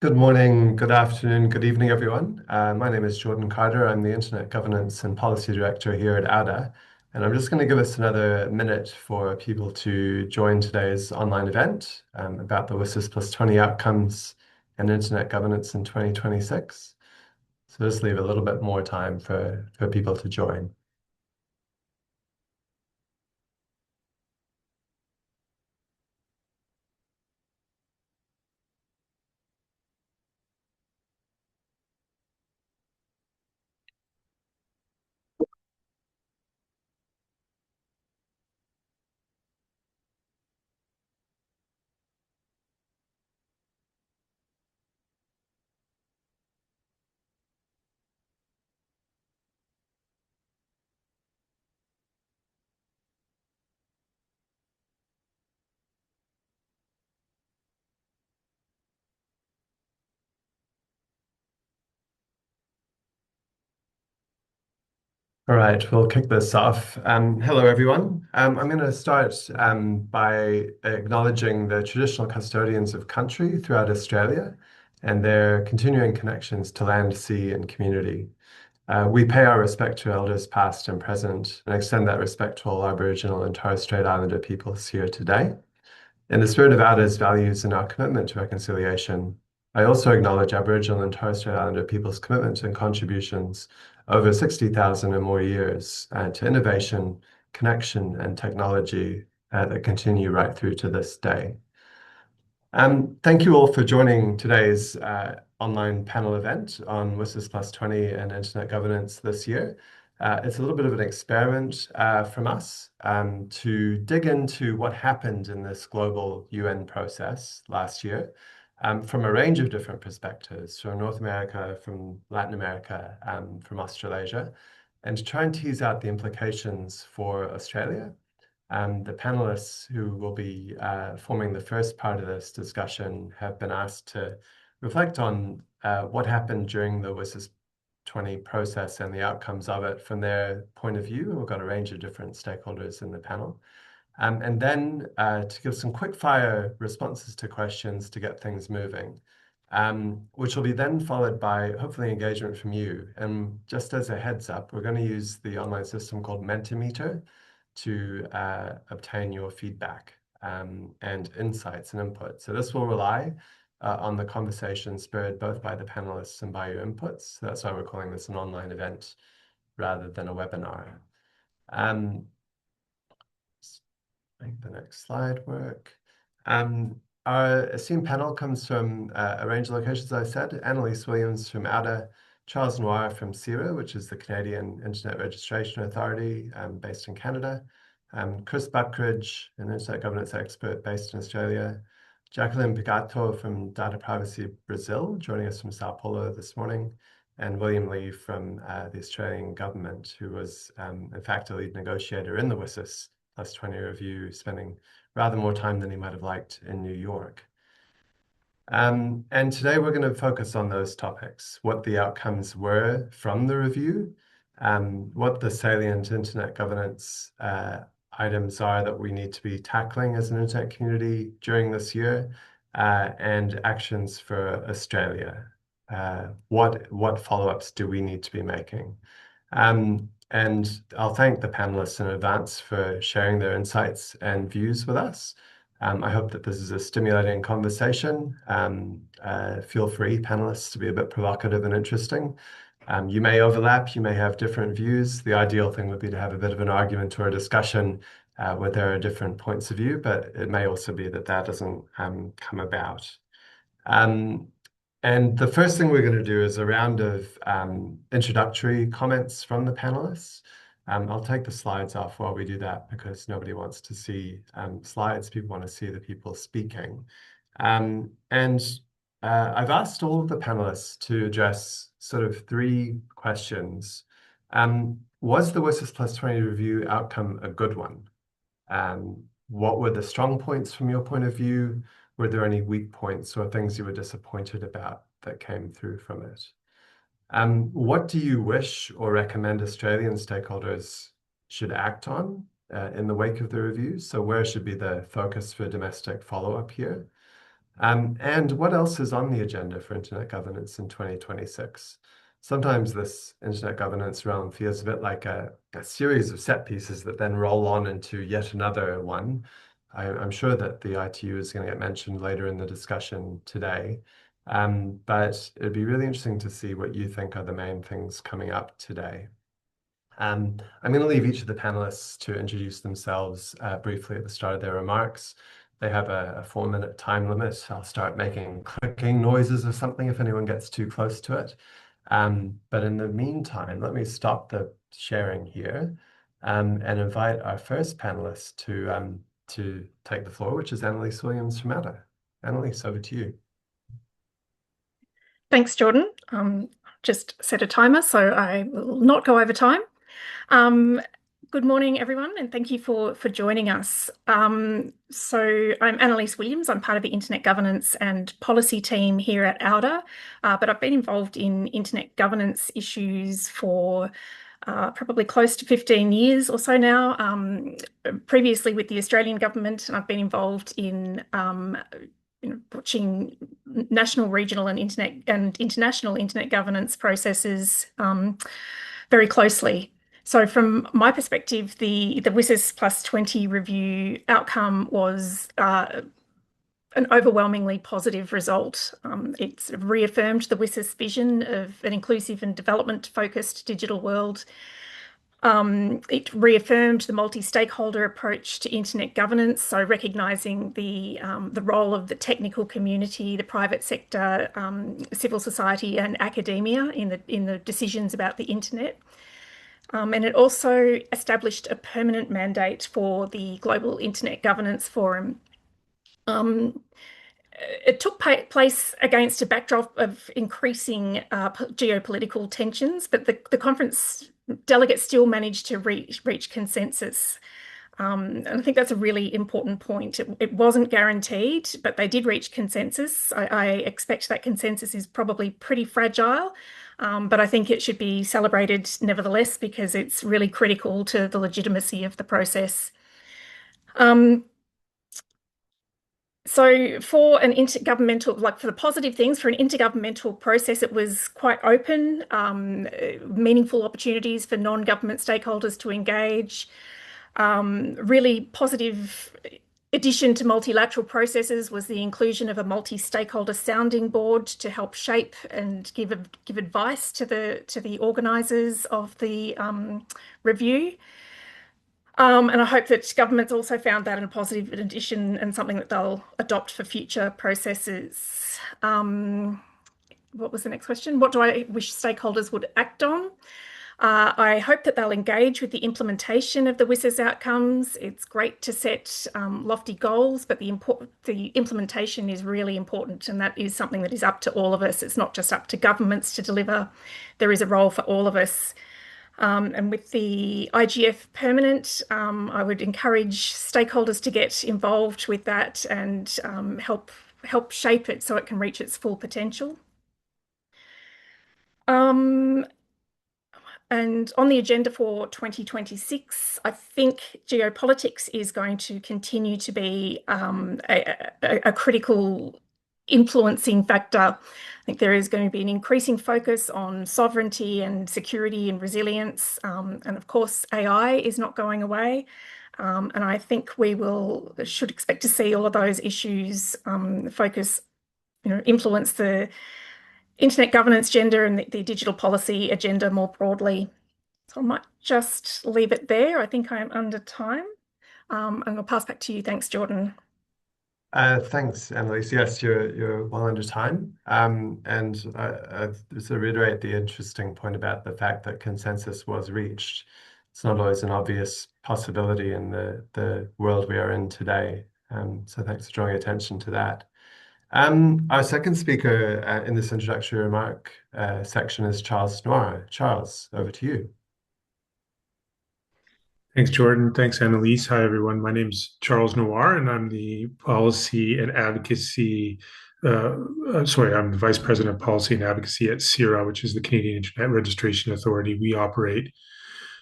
Good morning, good afternoon, good evening, everyone. My name is Jordan Carter. I'm the Internet Governance and Policy Director here at ADA. And I'm just going to give us another minute for people to join today's online event about the WSIS+20 outcomes and Internet governance in 2026. So just leave a little bit more time for people to join. All right, we'll kick this off. Hello, everyone. I'm going to start by acknowledging the traditional custodians of country throughout Australia and their continuing connections to land, sea, and community. We pay our respect to elders past and present and extend that respect to all Aboriginal and Torres Strait Islander peoples here today. In the spirit of ADA's values and our commitment to reconciliation, I also acknowledge Aboriginal and Torres Strait Islander people's commitment and contributions over 60,000 or more years to innovation, connection, and technology that continue right through to this day. Thank you all for joining today's online panel event on WSIS+20 and Internet governance this year. It's a little bit of an experiment from us to dig into what happened in this global UN process last year from a range of different perspectives, from North America, from Latin America, from Australasia, and to try and tease out the implications for Australia. The panelists who will be forming the first part of this discussion have been asked to reflect on what happened during the WSIS+20 process and the outcomes of it from their point of view. We've got a range of different stakeholders in the panel. And then to give some quick fire responses to questions to get things moving, which will be then followed by hopefully engagement from you. And just as a heads up, we're going to use the online system called Mentimeter to obtain your feedback and insights and input. So this will rely on the conversation spurred both by the panelists and by your inputs. So that's why we're calling this an online event rather than a webinar. Make the next slide work. Our esteemed panel comes from a range of locations, as I said. Annalise Williams from ADA, Charles Noir from CIRA, which is the Canadian Internet Registration Authority based in Canada, Chris Buckridge, an internet governance expert based in Australia, Jacqueline Pigato from Data Privacy Brazil, joining us from Sao Paulo this morning, and William Lee from the Australian government, who was in fact a lead negotiator in the WSIS+20 review, spending rather more time than he might have liked in New York. And today we're going to focus on those topics, what the outcomes were from the review, what the salient internet governance items are that we need to be tackling as an internet community during this year, and actions for Australia. What follow-ups do we need to be making? And I'll thank the panelists in advance for sharing their insights and views with us. I hope that this is a stimulating conversation. Feel free, panelists, to be a bit provocative and interesting. You may overlap, you may have different views. The ideal thing would be to have a bit of an argument or a discussion where there are different points of view, but it may also be that that doesn't come about. And the first thing we're going to do is a round of introductory comments from the panelists. I'll take the slides off while we do that because nobody wants to see slides. People want to see the people speaking. And I've asked all of the panelists to address sort of three questions. Was the WSIS+20 review outcome a good one? What were the strong points from your point of view? Were there any weak points or things you were disappointed about that came through from it? What do you wish or recommend Australian stakeholders should act on in the wake of the review? So where should be the focus for domestic follow-up here? And what else is on the agenda for internet governance in 2026? Sometimes this internet governance realm feels a bit like a series of set pieces that then roll on into yet another one. I'm sure that the ITU is going to get mentioned later in the discussion today. But it'd be really interesting to see what you think are the main things coming up today. I'm going to leave each of the panelists to introduce themselves briefly at the start of their remarks. They have a 4-minute time limit. I'll start making clicking noises or something if anyone gets too close to it. But in the meantime, let me stop the sharing here and invite our first panelist to take the floor, which is Annalise Williams from ADA. Annalise, over to you. Thanks, Jordan. Just set a timer so I will not go over time. Good morning, everyone, and thank you for joining us. So I'm Annalise Williams. I'm part of the Internet Governance and Policy team here at AUDA, but I've been involved in internet governance issues for probably close to 15 years or so now. Previously with the Australian government, and I've been involved in watching national, regional, and international internet governance processes very closely. So from my perspective, the WSIS+20 review outcome was an overwhelmingly positive result. It's reaffirmed the WSIS vision of an inclusive and development-focused digital world. It reaffirmed the multi-stakeholder approach to internet governance, so recognising the role of the technical community, the private sector, civil society, and academia in the decisions about the internet. And it also established a permanent mandate for the Global Internet Governance Forum. It took place against a backdrop of increasing geopolitical tensions, but the conference delegates still managed to reach consensus. And I think that's a really important point. It wasn't guaranteed, but they did reach consensus. I expect that consensus is probably pretty fragile, but I think it should be celebrated nevertheless because it's really critical to the legitimacy of the process. So for an intergovernmental, like for the positive things, for an intergovernmental process, it was quite open, meaningful opportunities for non-government stakeholders to engage. Really positive addition to multilateral processes was the inclusion of a multi-stakeholder sounding board to help shape and give advice to the organisers of the review. And I hope that governments also found that a positive addition and something that they'll adopt for future processes. What was the next question? What do I wish stakeholders would act on? I hope that they'll engage with the implementation of the WSIS outcomes. It's great to set lofty goals, but the implementation is really important, and that is something that is up to all of us. It's not just up to governments to deliver. There is a role for all of us. And with the IGF permanent, I would encourage stakeholders to get involved with that and help shape it so it can reach its full potential. And on the agenda for 2026, I think geopolitics is going to continue to be a critical influencing factor. I think there is going to be an increasing focus on sovereignty and security and resilience. And of course, AI is not going away. And I think we should expect to see all of those issues influence the internet governance agenda and the digital policy agenda more broadly. So I might just leave it there. I think I am under time. And I'll pass back to you. Thanks, Jordan. Thanks, Annalise. Yes, you're well under time. And to reiterate the interesting point about the fact that consensus was reached. It's not always an obvious possibility in the world we are in today. So thanks for drawing attention to that. Our second speaker in this introductory remark section is Charles Noir. Charles, over to you. Thanks, Jordan. Thanks, Annalise. Hi, everyone. My name's Charles Noir, and I'm the Policy and Advocacy. I'm the Vice President of Policy and Advocacy at CIRA, which is the Canadian Internet Registration Authority. We operate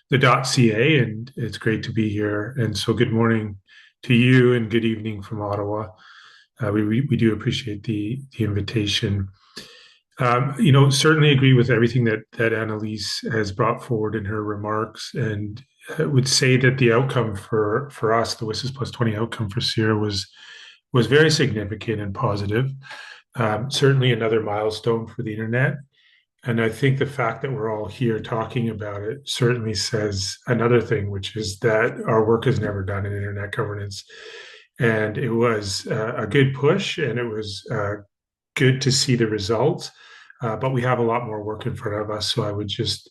the .ca, and it's great to be here. And so, good morning to you, and good evening from Ottawa. we do appreciate the invitation. Certainly agree with everything that Annalise has brought forward in her remarks, and would say that the outcome for us, the WSIS+20 outcome for Sierra was very significant and positive. Certainly another milestone for the internet. And I think the fact that we're all here talking about it certainly says another thing, which is that our work is never done in internet governance. And it was a good push, and it was good to see the results. But we have a lot more work in front of us. So I would just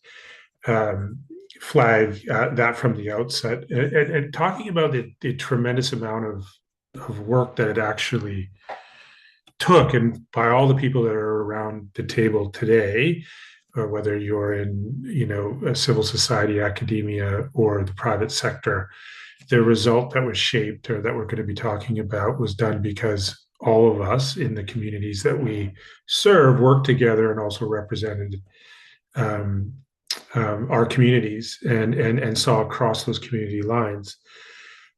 flag that from the outset. And talking about the tremendous amount of work that it actually took, and by all the people that are around the table today, or whether you're in a civil society, academia, or the private sector, the result that was shaped or that we're going to be talking about was done because all of us in the communities that we serve worked together and also represented our communities and saw across those community lines.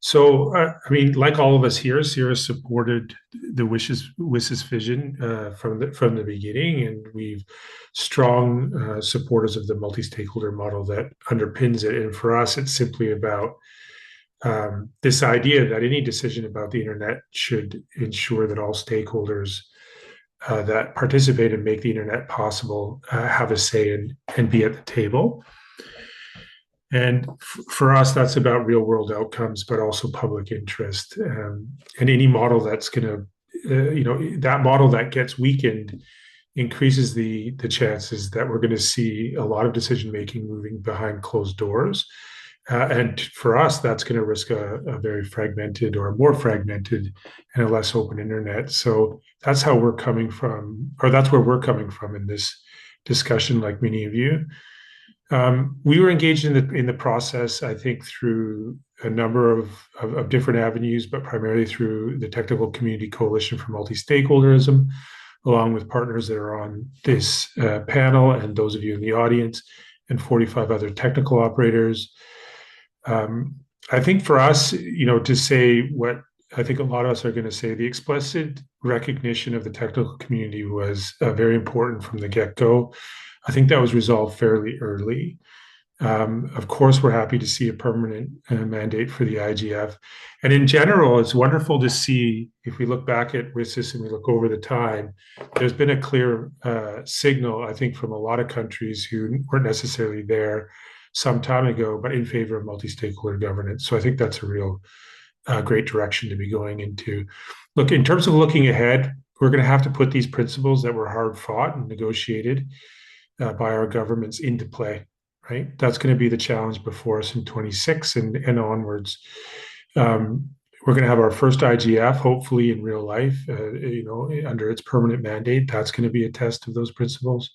So, I mean, like all of us here, Sierra supported the WSIS vision from the beginning, and we've strong supporters of the multi-stakeholder model that underpins it. And for us, it's simply about this idea that any decision about the internet should ensure that all stakeholders that participate and make the internet possible have a say and be at the table. And for us, that's about real world outcomes, but also public interest. And any model that's going to, that model that gets weakened increases the chances that we're going to see a lot of decision making moving behind closed doors. And for us, that's going to risk a very fragmented or a more fragmented and a less open internet. So that's how we're coming from, or that's where we're coming from in this discussion, like many of you. We were engaged in the process, I think, through a number of different avenues, but primarily through the Technical Community Coalition for Multi-Stakeholderism, along with partners that are on this panel and those of you in the audience, and 45 other technical operators. I think for us, to say what I think a lot of us are going to say, the explicit recognition of the technical community was very important from the get-go. I think that was resolved fairly early. Of course, we're happy to see a permanent mandate for the IGF. And in general, it's wonderful to see, if we look back at WSIS and we look over the time, there's been a clear signal, I think, from a lot of countries who weren't necessarily there some time ago, but in favor of multi-stakeholder governance. So I think that's a real great direction to be going into. Look, in terms of looking ahead, we're going to have to put these principles that were hard fought and negotiated by our governments into play, right? That's going to be the challenge before us in 26 and onwards. We're going to have our first IGF, hopefully in real life, under its permanent mandate. That's going to be a test of those principles.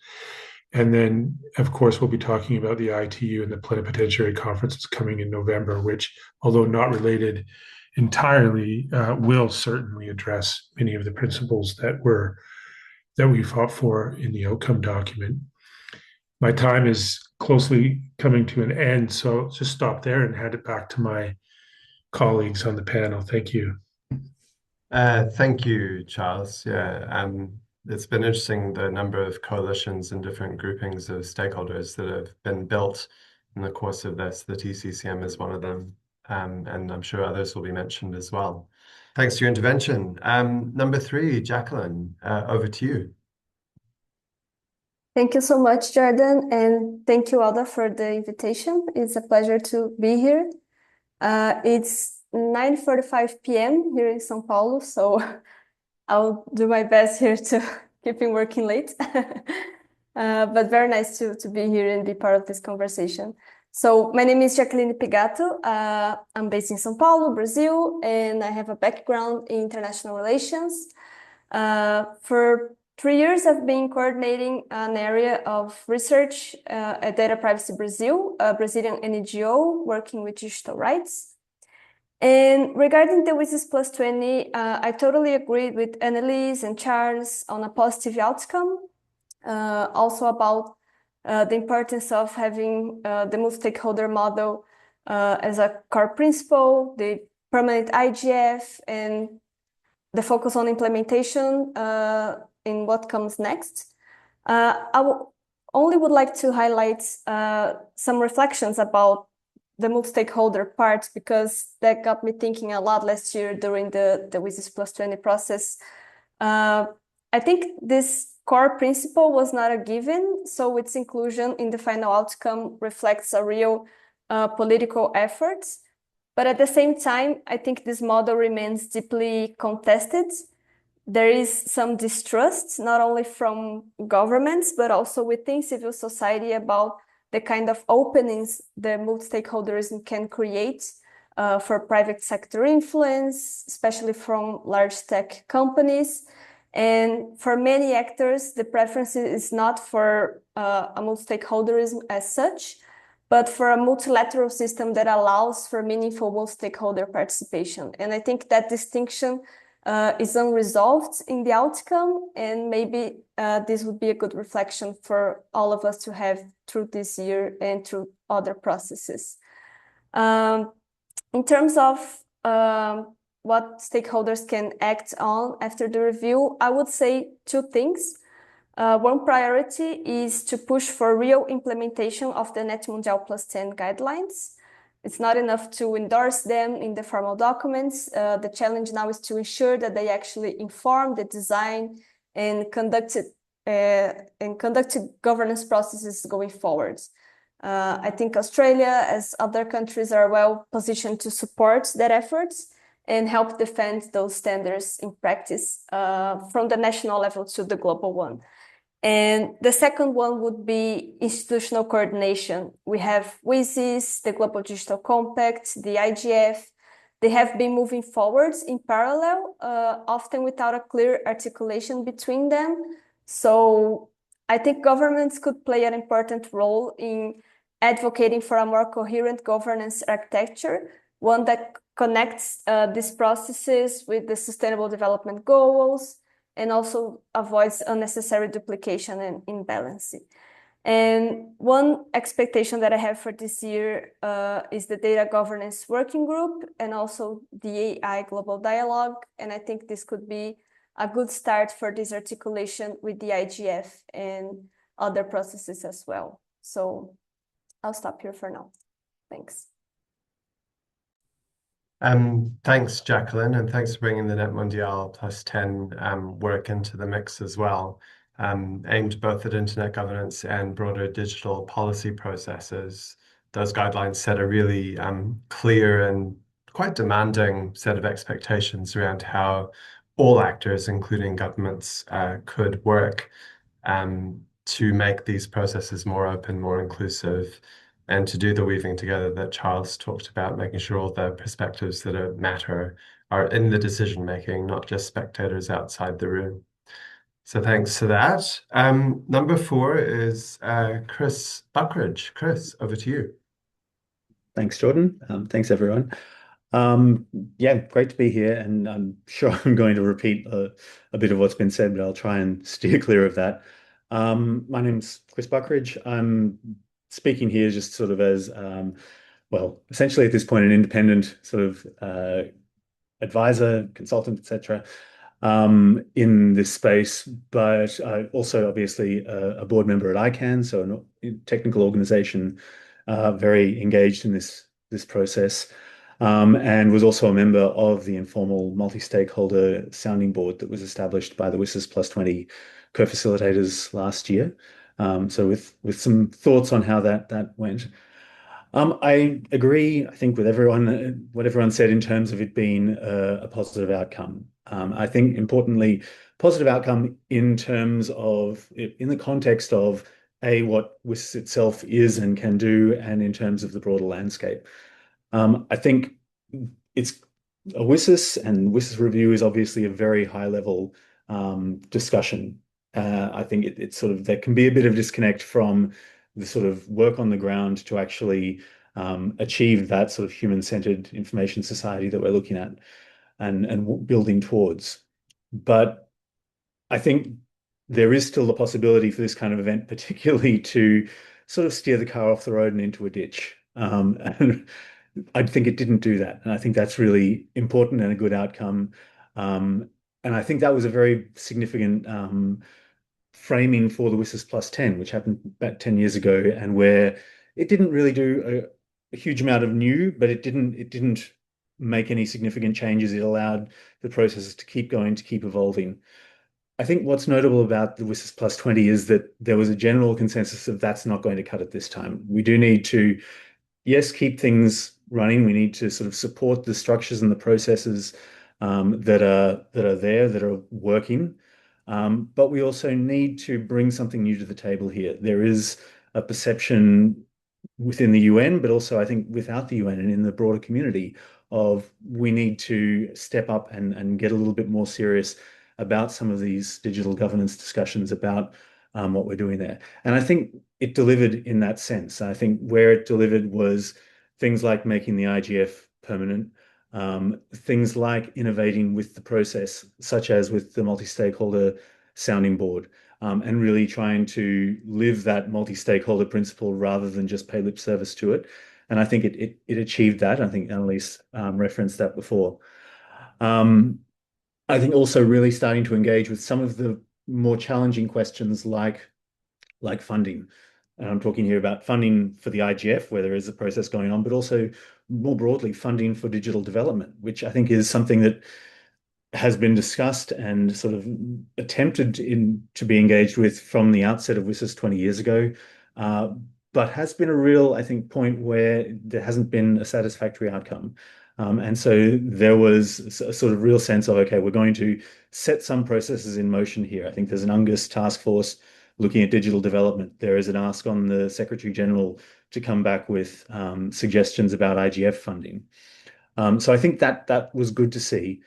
And then, of course, we'll be talking about the ITU and the plenipotentiary conferences coming in November, which, although not related entirely, will certainly address many of the principles that we fought for in the outcome document. My time is closely coming to an end, so I'll just stop there and hand it back to my colleagues on the panel. Thank you. Thank you, Charles. Yeah, it's been interesting, the number of coalitions and different groupings of stakeholders that have been built in the course of this. The TCCM is one of them, and I'm sure others will be mentioned as well. Thanks for your intervention. Number 3, Jacqueline, over to you. Thank you so much, Jordan, and thank you, Alda, for the invitation. It's a pleasure to be here. It's 9:45 p.m. here in São Paulo, so I'll do my best here to keep working late. But very nice to be here and be part of this conversation. So my name is Jacqueline Pigato. I'm based in São Paulo, Brazil, and I have a background in international relations. For 3 years, I've been coordinating an area of research at Data Privacy Brazil, a Brazilian NGO working with digital rights. And regarding the WSIS+20, I totally agreed with Annalise and Charles on a positive outcome. Also about the importance of having the multi-stakeholder model as a core principle, the permanent IGF, and the focus on implementation in what comes next. Only would like to highlight some reflections about the multi-stakeholder part, because that got me thinking a lot last year during the WSIS+20 process. I think this core principle was not a given, so its inclusion in the final outcome reflects a real political effort. But at the same time, I think this model remains deeply contested. There is some distrust, not only from governments, but also within civil society about the kind of openings the multi-stakeholderism can create for private sector influence, especially from large tech companies. And for many actors, the preference is not for a multi-stakeholderism as such, but for a multilateral system that allows for meaningful multi-stakeholder participation. And I think that distinction is unresolved in the outcome, and maybe this would be a good reflection for all of us to have through this year and through other processes. In terms of what stakeholders can act on after the review, I would say two things. One priority is to push for real implementation of the Net Mundial +10 guidelines. It's not enough to endorse them in the formal documents. The challenge now is to ensure that they actually inform the design and conducted governance processes going forward. I think Australia, as other countries, are well positioned to support that efforts and help defend those standards in practice from the national level to the global one. And the second one would be institutional coordination. We have WSIS, the Global Digital Compact, the IGF. They have been moving forwards in parallel, often without a clear articulation between them. So I think governments could play an important role in advocating for a more coherent governance architecture, one that connects these processes with the Sustainable Development Goals, and also avoids unnecessary duplication and imbalancing. And one expectation that I have for this year is the Data Governance Working Group and also the AI Global Dialogue. And I think this could be a good start for this articulation with the IGF and other processes as well. So I'll stop here for now. Thanks. Thanks, Jacqueline, and thanks for bringing the Net Mundial +10 work into the mix as well, aimed both at internet governance and broader digital policy processes. Those guidelines set a really clear and quite demanding set of expectations around how all actors, including governments, could work to make these processes more open, more inclusive, and to do the weaving together that Charles talked about, making sure all the perspectives that matter are in the decision making, not just spectators outside the room. So thanks for that. Number 4 is Chris Buckridge. Chris, over to you. Thanks, Jordan. Thanks, everyone. Yeah, great to be here, and I'm sure I'm going to repeat a bit of what's been said, but I'll try and steer clear of that. My name's Chris Buckridge. I'm speaking here just sort of as, well, essentially at this point, an independent sort of advisor, consultant, etc., in this space, but also obviously a board member at ICANN, so a technical organization, very engaged in this process, and was also a member of the informal multi-stakeholder sounding board that was established by the WSIS+20 co-facilitators last year. So with some thoughts on how that went. I agree, I think, with everyone, what everyone said in terms of it being a positive outcome. I think importantly, positive outcome in terms of, in the context of what WSIS itself is and can do, and in terms of the broader landscape. I think it's a WSIS, and WSIS review is obviously a very high level discussion. I think it's sort of, there can be a bit of disconnect from the sort of work on the ground to actually achieve that sort of human-centered information society that we're looking at and building towards. But I think there is still the possibility for this kind of event, particularly to sort of steer the car off the road and into a ditch. And I think it didn't do that. And I think that's really important and a good outcome. And I think that was a very significant framing for the WSIS+10, which happened about 10 years ago, and where it didn't really do a huge amount of new, but it didn't make any significant changes. It allowed the processes to keep going, to keep evolving. I think what's notable about the WSIS+20 is that there was a general consensus of that's not going to cut it this time. We do need to, yes, keep things running. We need to sort of support the structures and the processes that are there, that are working. But we also need to bring something new to the table here. There is a perception within the UN, but also I think without the UN and in the broader community of we need to step up and get a little bit more serious about some of these digital governance discussions about what we're doing there. And I think it delivered in that sense. I think where it delivered was things like making the IGF permanent, things like innovating with the process, such as with the multi-stakeholder sounding board, and really trying to live that multi-stakeholder principle rather than just pay lip service to it. And I think it achieved that. I think Annalise referenced that before. I think also really starting to engage with some of the more challenging questions like funding. And I'm talking here about funding for the IGF, where there is a process going on, but also more broadly funding for digital development, which I think is something that has been discussed and sort of attempted to be engaged with from the outset of WSIS 20 years ago, but has been a real, I think, point where there hasn't been a satisfactory outcome. And so there was a sort of real sense of, okay, we're going to set some processes in motion here. I think there's an UNGUS task force looking at digital development. There is an ask on the Secretary General to come back with suggestions about IGF funding. So I think that was good to see.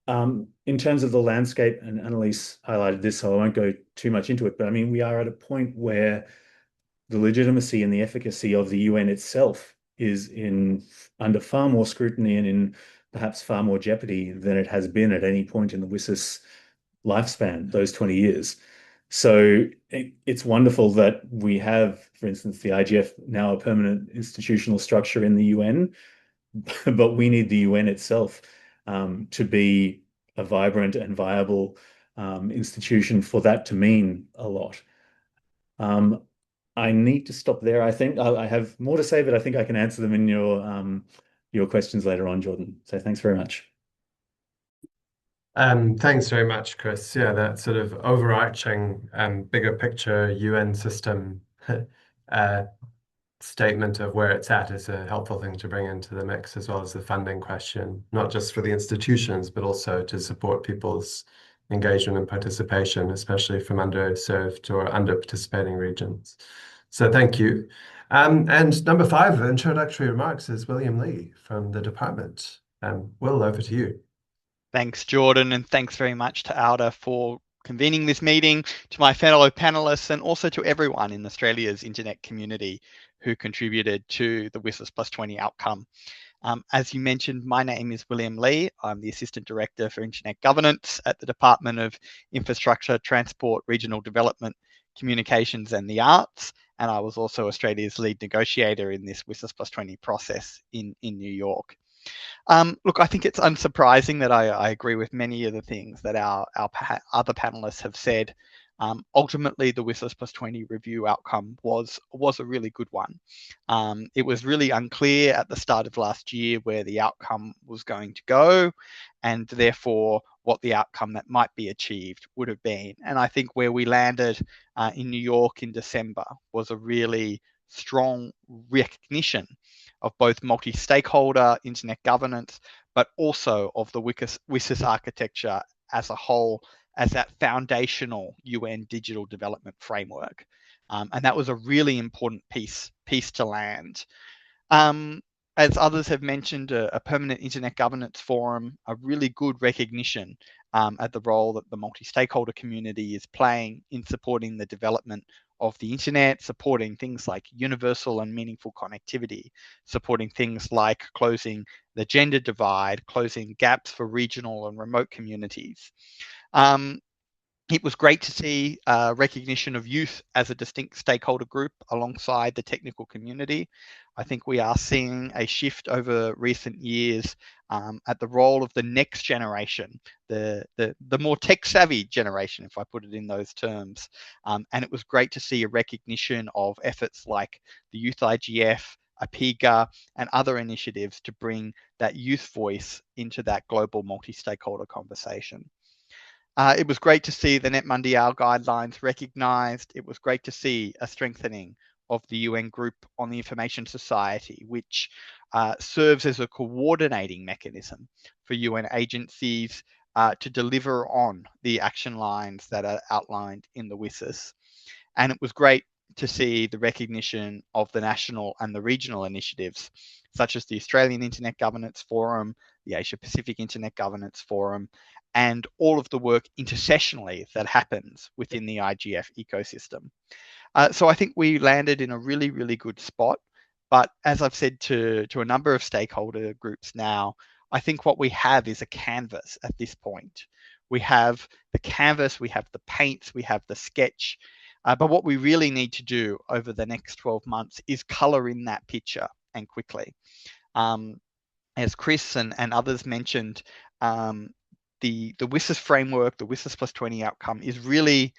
In terms of the landscape, and Annalise highlighted this, so I won't go too much into it, but I mean, we are at a point where the legitimacy and the efficacy of the UN itself is under far more scrutiny and in perhaps far more jeopardy than it has been at any point in the WSIS lifespan, those 20 years. So it's wonderful that we have, for instance, the IGF now a permanent institutional structure in the UN, but we need the UN itself to be a vibrant and viable institution for that to mean a lot. I need to stop there. I think I have more to say, but I think I can answer them in your questions later on, Jordan. So thanks very much. Thanks very much, Chris. Yeah, that sort of overarching bigger picture UN system statement of where it's at is a helpful thing to bring into the mix, as well as the funding question, not just for the institutions, but also to support people's engagement and participation, especially from underserved or under-participating regions. So thank you. And number 5, introductory remarks, is William Lee from the department. Will, over to you. Thanks, Jordan, and thanks very much to Alda for convening this meeting, to my fellow panelists, and also to everyone in Australia's internet community who contributed to the WSIS+20 outcome. As you mentioned, my name is William Lee. I'm the Assistant Director for Internet Governance at the Department of Infrastructure, Transport, Regional Development, Communications and the Arts, and I was also Australia's lead negotiator in this WSIS+20 process in New York. Look, I think it's unsurprising that I agree with many of the things that our other panelists have said. Ultimately, the WSIS+20 review outcome was a really good one. It was really unclear at the start of last year where the outcome was going to go, and therefore what the outcome that might be achieved would have been. And I think where we landed in New York in December was a really strong recognition of both multi-stakeholder internet governance, but also of the WSIS architecture as a whole, as that foundational UN digital development framework. And that was a really important piece to land. As others have mentioned, a permanent internet governance forum, a really good recognition at the role that the multi-stakeholder community is playing in supporting the development of the internet, supporting things like universal and meaningful connectivity, supporting things like closing the gender divide, closing gaps for regional and remote communities. It was great to see recognition of youth as a distinct stakeholder group alongside the technical community. I think we are seeing a shift over recent years at the role of the next generation, the more tech-savvy generation, if I put it in those terms. And it was great to see a recognition of efforts like the Youth IGF, APIGA, and other initiatives to bring that youth voice into that global multi-stakeholder conversation. It was great to see the Net Mundial guidelines recognised. It was great to see a strengthening of the UN Group on the Information Society, which serves as a coordinating mechanism for UN agencies to deliver on the action lines that are outlined in the WSIS. And it was great to see the recognition of the national and the regional initiatives, such as the Australian Internet Governance Forum, the Asia Pacific Internet Governance Forum, and all of the work intersessionally that happens within the IGF ecosystem. So I think we landed in a really, really good spot. But as I've said to a number of stakeholder groups now, I think what we have is a canvas at this point. We have the canvas, we have the paints, we have the sketch. But what we really need to do over the next 12 months is color in that picture, and quickly. As Chris and others mentioned, the WSIS framework, the WSIS+20 outcome, is really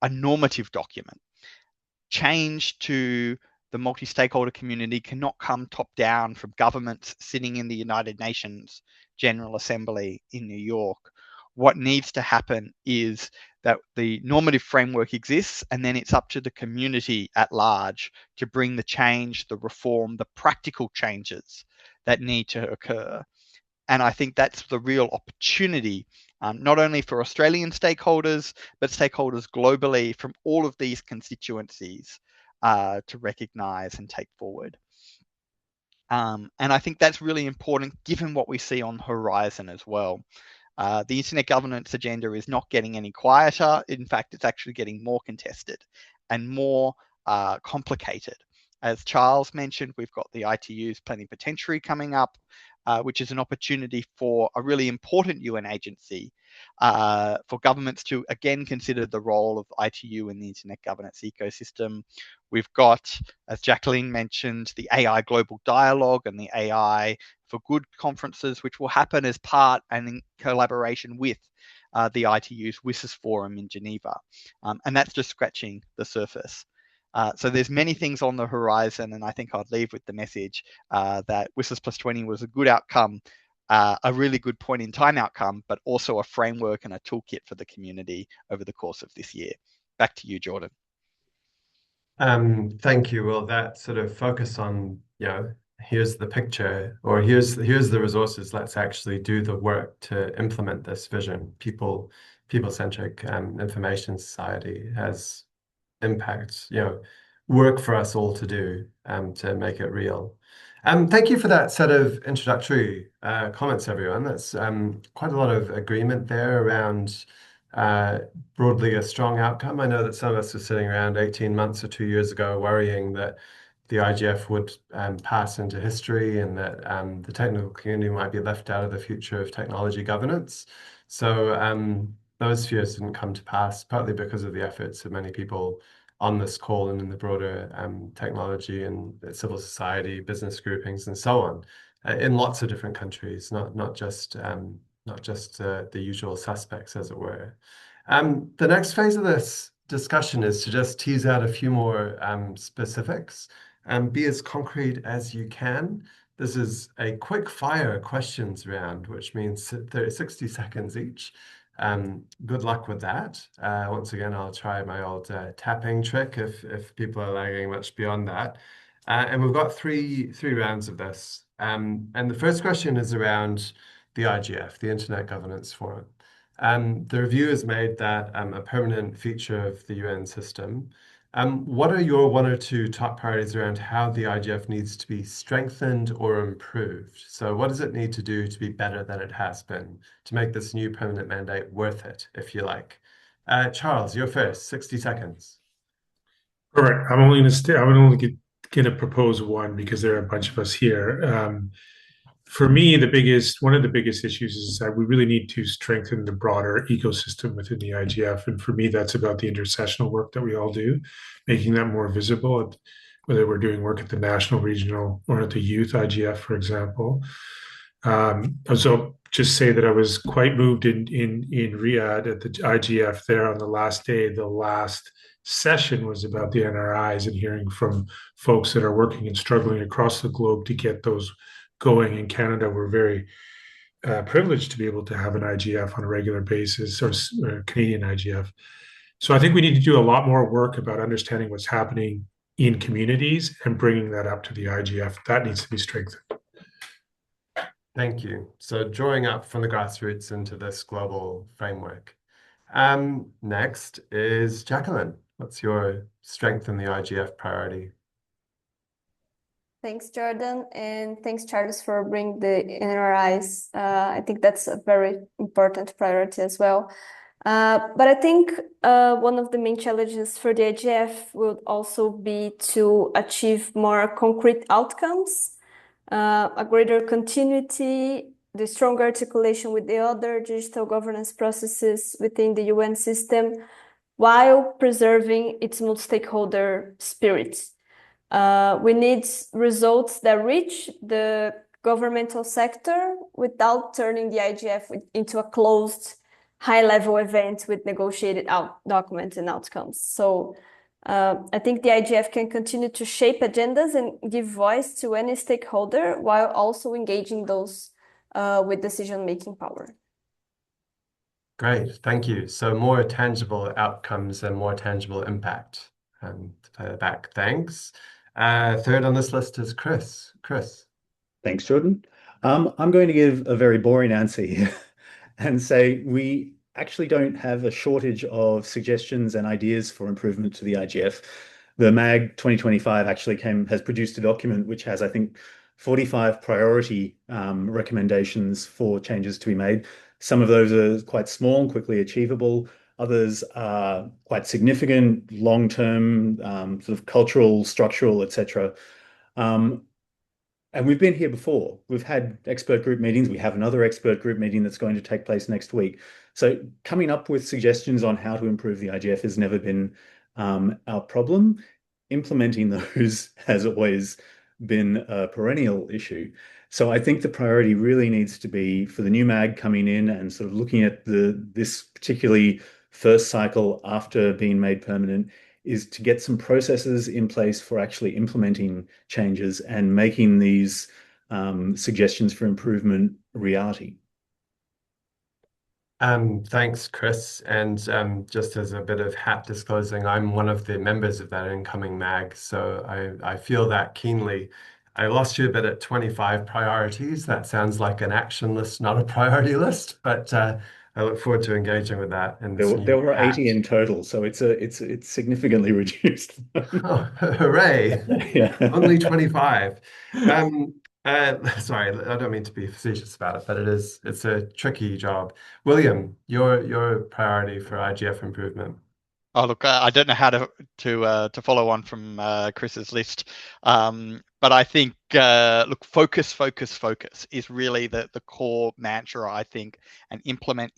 a normative document. Change to the multi-stakeholder community cannot come top down from governments sitting in the United Nations General Assembly in New York. What needs to happen is that the normative framework exists, and then it's up to the community at large to bring the change, the reform, the practical changes that need to occur. And I think that's the real opportunity, not only for Australian stakeholders, but stakeholders globally from all of these constituencies to recognise and take forward. And I think that's really important given what we see on the horizon as well. The internet governance agenda is not getting any quieter. In fact, it's actually getting more contested and more complicated. As Charles mentioned, we've got the ITU's plenipotentiary coming up, which is an opportunity for a really important UN agency for governments to again consider the role of ITU in the internet governance ecosystem. We've got, as Jacqueline mentioned, the AI Global Dialogue and the AI for Good conferences, which will happen as part and in collaboration with the ITU's WSIS Forum in Geneva. And that's just scratching the surface. So there's many things on the horizon, and I think I'd leave with the message that WSIS+20 was a good outcome, a really good point in time outcome, but also a framework and a toolkit for the community over the course of this year. Back to you, Jordan. Thank you. Well, that sort of focus on, here's the picture, or here's the resources. Let's actually do the work to implement this vision. People-centric information society has impact, work for us all to do to make it real. Thank you for that set of introductory comments, everyone. That's quite a lot of agreement there around broadly a strong outcome. I know that some of us were sitting around 18 months or 2 years ago worrying that the IGF would pass into history and that the technical community might be left out of the future of technology governance. So those fears didn't come to pass, partly because of the efforts of many people on this call and in the broader technology and civil society, business groupings, and so on, in lots of different countries, not just the usual suspects, as it were. The next phase of this discussion is to just tease out a few more specifics and be as concrete as you can. This is a quick fire questions round, which means 60 seconds each. Good luck with that. Once again, I'll try my old tapping trick if people are lagging much beyond that. And we've got three rounds of this. And the first question is around the IGF, the Internet Governance Forum. The review has made that a permanent feature of the UN system. What are your one or two top priorities around how the IGF needs to be strengthened or improved? So what does it need to do to be better than it has been, to make this new permanent mandate worth it, if you like? Charles, you're first, 60 seconds. Correct. I'm only going to propose one because there are a bunch of us here. For me, one of the biggest issues is that we really need to strengthen the broader ecosystem within the IGF. And for me, that's about the intersessional work that we all do, making that more visible. whether we're doing work at the national, regional, or at the youth IGF, for example. So just say that I was quite moved in Riyadh at the IGF there on the last day. The last session was about the NRIs and hearing from folks that are working and struggling across the globe to get those going. In Canada, we're very privileged to be able to have an IGF on a regular basis, or Canadian IGF. So I think we need to do a lot more work about understanding what's happening in communities and bringing that up to the IGF. That needs to be strengthened. Thank you. So drawing up from the grassroots into this global framework. Next is Jacqueline. What's your strength in the IGF priority? Thanks, Jordan, and thanks, Charles, for bringing the NRIs. I think that's a very important priority as well. But I think one of the main challenges for the IGF would also be to achieve more concrete outcomes, a greater continuity, the strong articulation with the other digital governance processes within the UN system, while preserving its multi-stakeholder spirit. We need results that reach the governmental sector without turning the IGF into a closed high-level event with negotiated documents and outcomes. So I think the IGF can continue to shape agendas and give voice to any stakeholder while also engaging those with decision-making power. Great, thank you. So more tangible outcomes and more tangible impact. Back, thanks. Third on this list is Chris. Chris. Thanks, Jordan. I'm going to give a very boring answer here and say we actually don't have a shortage of suggestions and ideas for improvement to the IGF. The MAG 2025 actually has produced a document which has, I think, 45 priority recommendations for changes to be made. Some of those are quite small, quickly achievable. Others are quite significant, long-term, sort of cultural, structural, etc. And we've been here before. We've had expert group meetings. We have another expert group meeting that's going to take place next week. So coming up with suggestions on how to improve the IGF has never been our problem. Implementing those has always been a perennial issue. So I think the priority really needs to be for the new MAG coming in and sort of looking at this particularly first cycle after being made permanent is to get some processes in place for actually implementing changes and making these suggestions for improvement a reality. Thanks, Chris. And just as a bit of hat disclosing, I'm one of the members of that incoming MAG, so I feel that keenly. I lost you a bit at 25 priorities. That sounds like an action list, not a priority list, but I look forward to engaging with that in this new There were hat. 80 in total, so it's significantly reduced. Oh, hooray! Yeah. Only 25. Sorry, I don't mean to be facetious about it, but it's a tricky job. William, your priority for IGF improvement. Oh, look, I don't know how to follow on from Chris's list, but I think look, focus is really the core mantra, I think, and implement.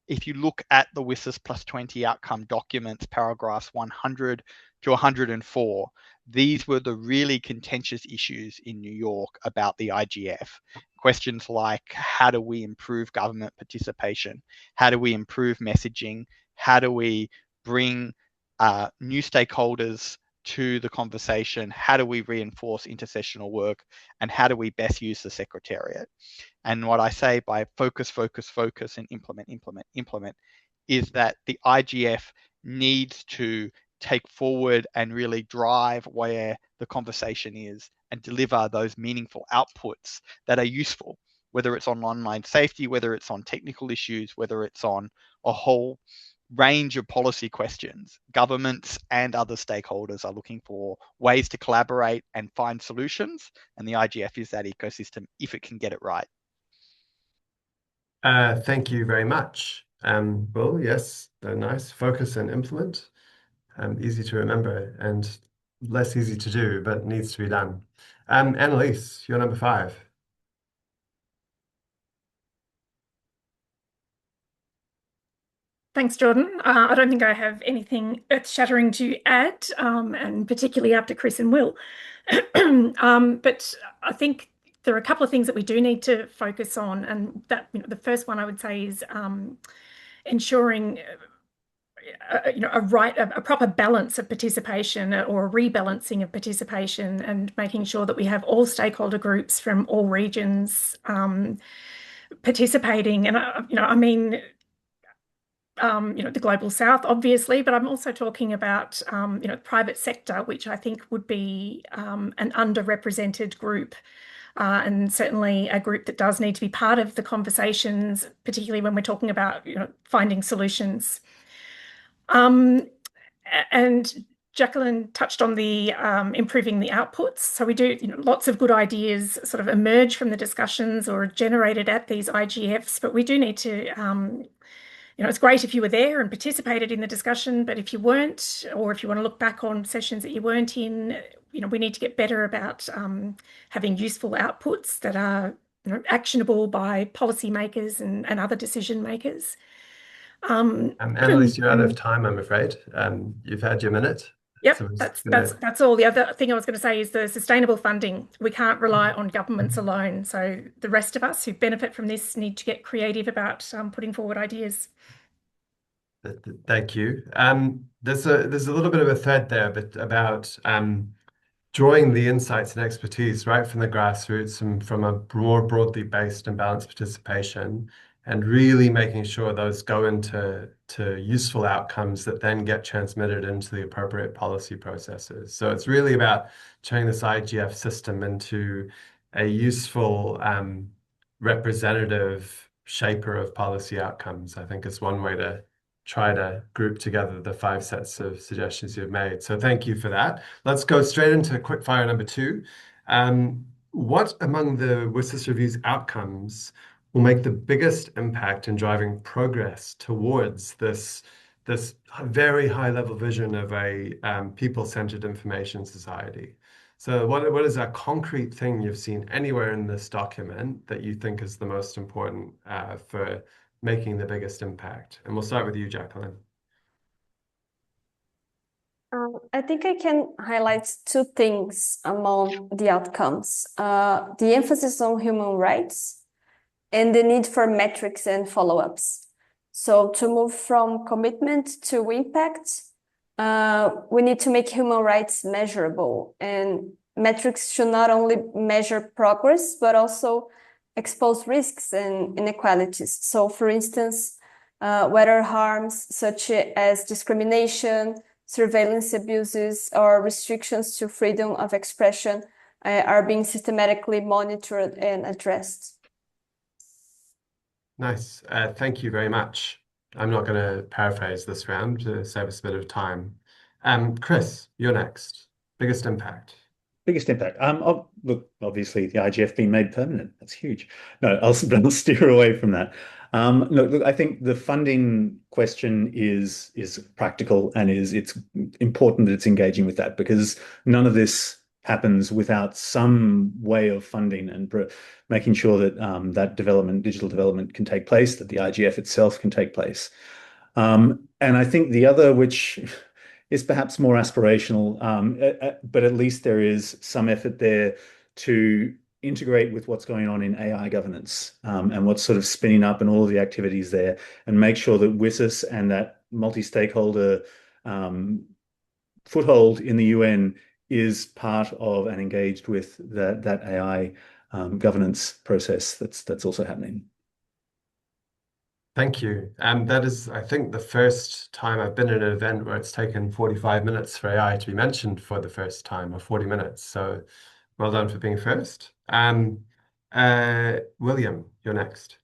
If you look at the WSIS+20 outcome documents, paragraphs 100 to 104, these were the really contentious issues in New York about the IGF. Questions like, how do we improve government participation? How do we improve messaging? How do we bring new stakeholders to the conversation? How do we reinforce intersessional work? And how do we best use the Secretariat? And what I say by focus, and implement is that the IGF needs to take forward and really drive where the conversation is and deliver those meaningful outputs that are useful, whether it's on online safety, whether it's on technical issues, whether it's on a whole range of policy questions. Governments and other stakeholders are looking for ways to collaborate and find solutions, and the IGF is that ecosystem if it can get it right. Thank you very much. Well, yes, they're nice. Focus and implement. Easy to remember and less easy to do, but needs to be done. Annalise, you're number 5. Thanks, Jordan. I don't think I have anything earth-shattering to add, and particularly after Chris and Will. But I think there are a couple of things that we do need to focus on, and that the first one I would say is ensuring a proper balance of participation or a rebalancing of participation, and making sure that we have all stakeholder groups from all regions participating. And I mean, the global south, obviously, but I'm also talking about, private sector, which I think would be an underrepresented group, and certainly a group that does need to be part of the conversations, particularly when we're talking about, finding solutions. And Jacqueline touched on the improving the outputs. So we do, lots of good ideas sort of emerge from the discussions or are generated at these IGFs, but we do need to it's great if you were there and participated in the discussion, but if you weren't, or if you want to look back on sessions that you weren't in, we need to get better about having useful outputs that are actionable by policymakers and other decision makers. Annalise, you're out of time, I'm afraid. You've had your minute. Yep, So that's all. The other thing I was going to say is the sustainable funding. We can't rely on governments alone. So the rest of us who benefit from this need to get creative about putting forward ideas. Thank you. There's a little bit of a thread there, but about drawing the insights and expertise right from the grassroots and from a more broadly based and balanced participation, and really making sure those go into useful outcomes that then get transmitted into the appropriate policy processes. So it's really about turning this IGF system into a useful representative shaper of policy outcomes. I think is one way to try to group together the 5 sets of suggestions you've made. So thank you for that. Let's go straight into quickfire number 2. What among the WSIS review's outcomes will make the biggest impact in driving progress towards this very high level vision of a people-centered information society? So what is a concrete thing you've seen anywhere in this document that you think is the most important for making the biggest impact? And we'll start with you, Jacqueline. I think I can highlight 2 things among the outcomes. The emphasis on human rights and the need for metrics and follow-ups. So to move from commitment to impact, we need to make human rights measurable, and metrics should not only measure progress, but also expose risks and inequalities. So for instance, whether harms such as discrimination, surveillance abuses, or restrictions to freedom of expression are being systematically monitored and addressed. Nice. Thank you very much. I'm not going to paraphrase this round to save us a bit of time. Chris, you're next. Biggest impact. Biggest impact. Look, obviously the IGF being made permanent. That's huge. No, I'll steer away from that. Look, I think the funding question is practical, and it's important that it's engaging with that, because none of this happens without some way of funding and making sure that that digital development can take place, that the IGF itself can take place. And I think the other, which is perhaps more aspirational, but at least there is some effort there to integrate with what's going on in AI governance, and what's sort of spinning up and all of the activities there, and make sure that WSIS and that multi-stakeholder foothold in the UN is part of and engaged with that AI governance process that's also happening. Thank you. That is, I think, the first time I've been at an event where it's taken 45 minutes for AI to be mentioned for the first time, or 40 minutes. So well done for being first. William, you're next.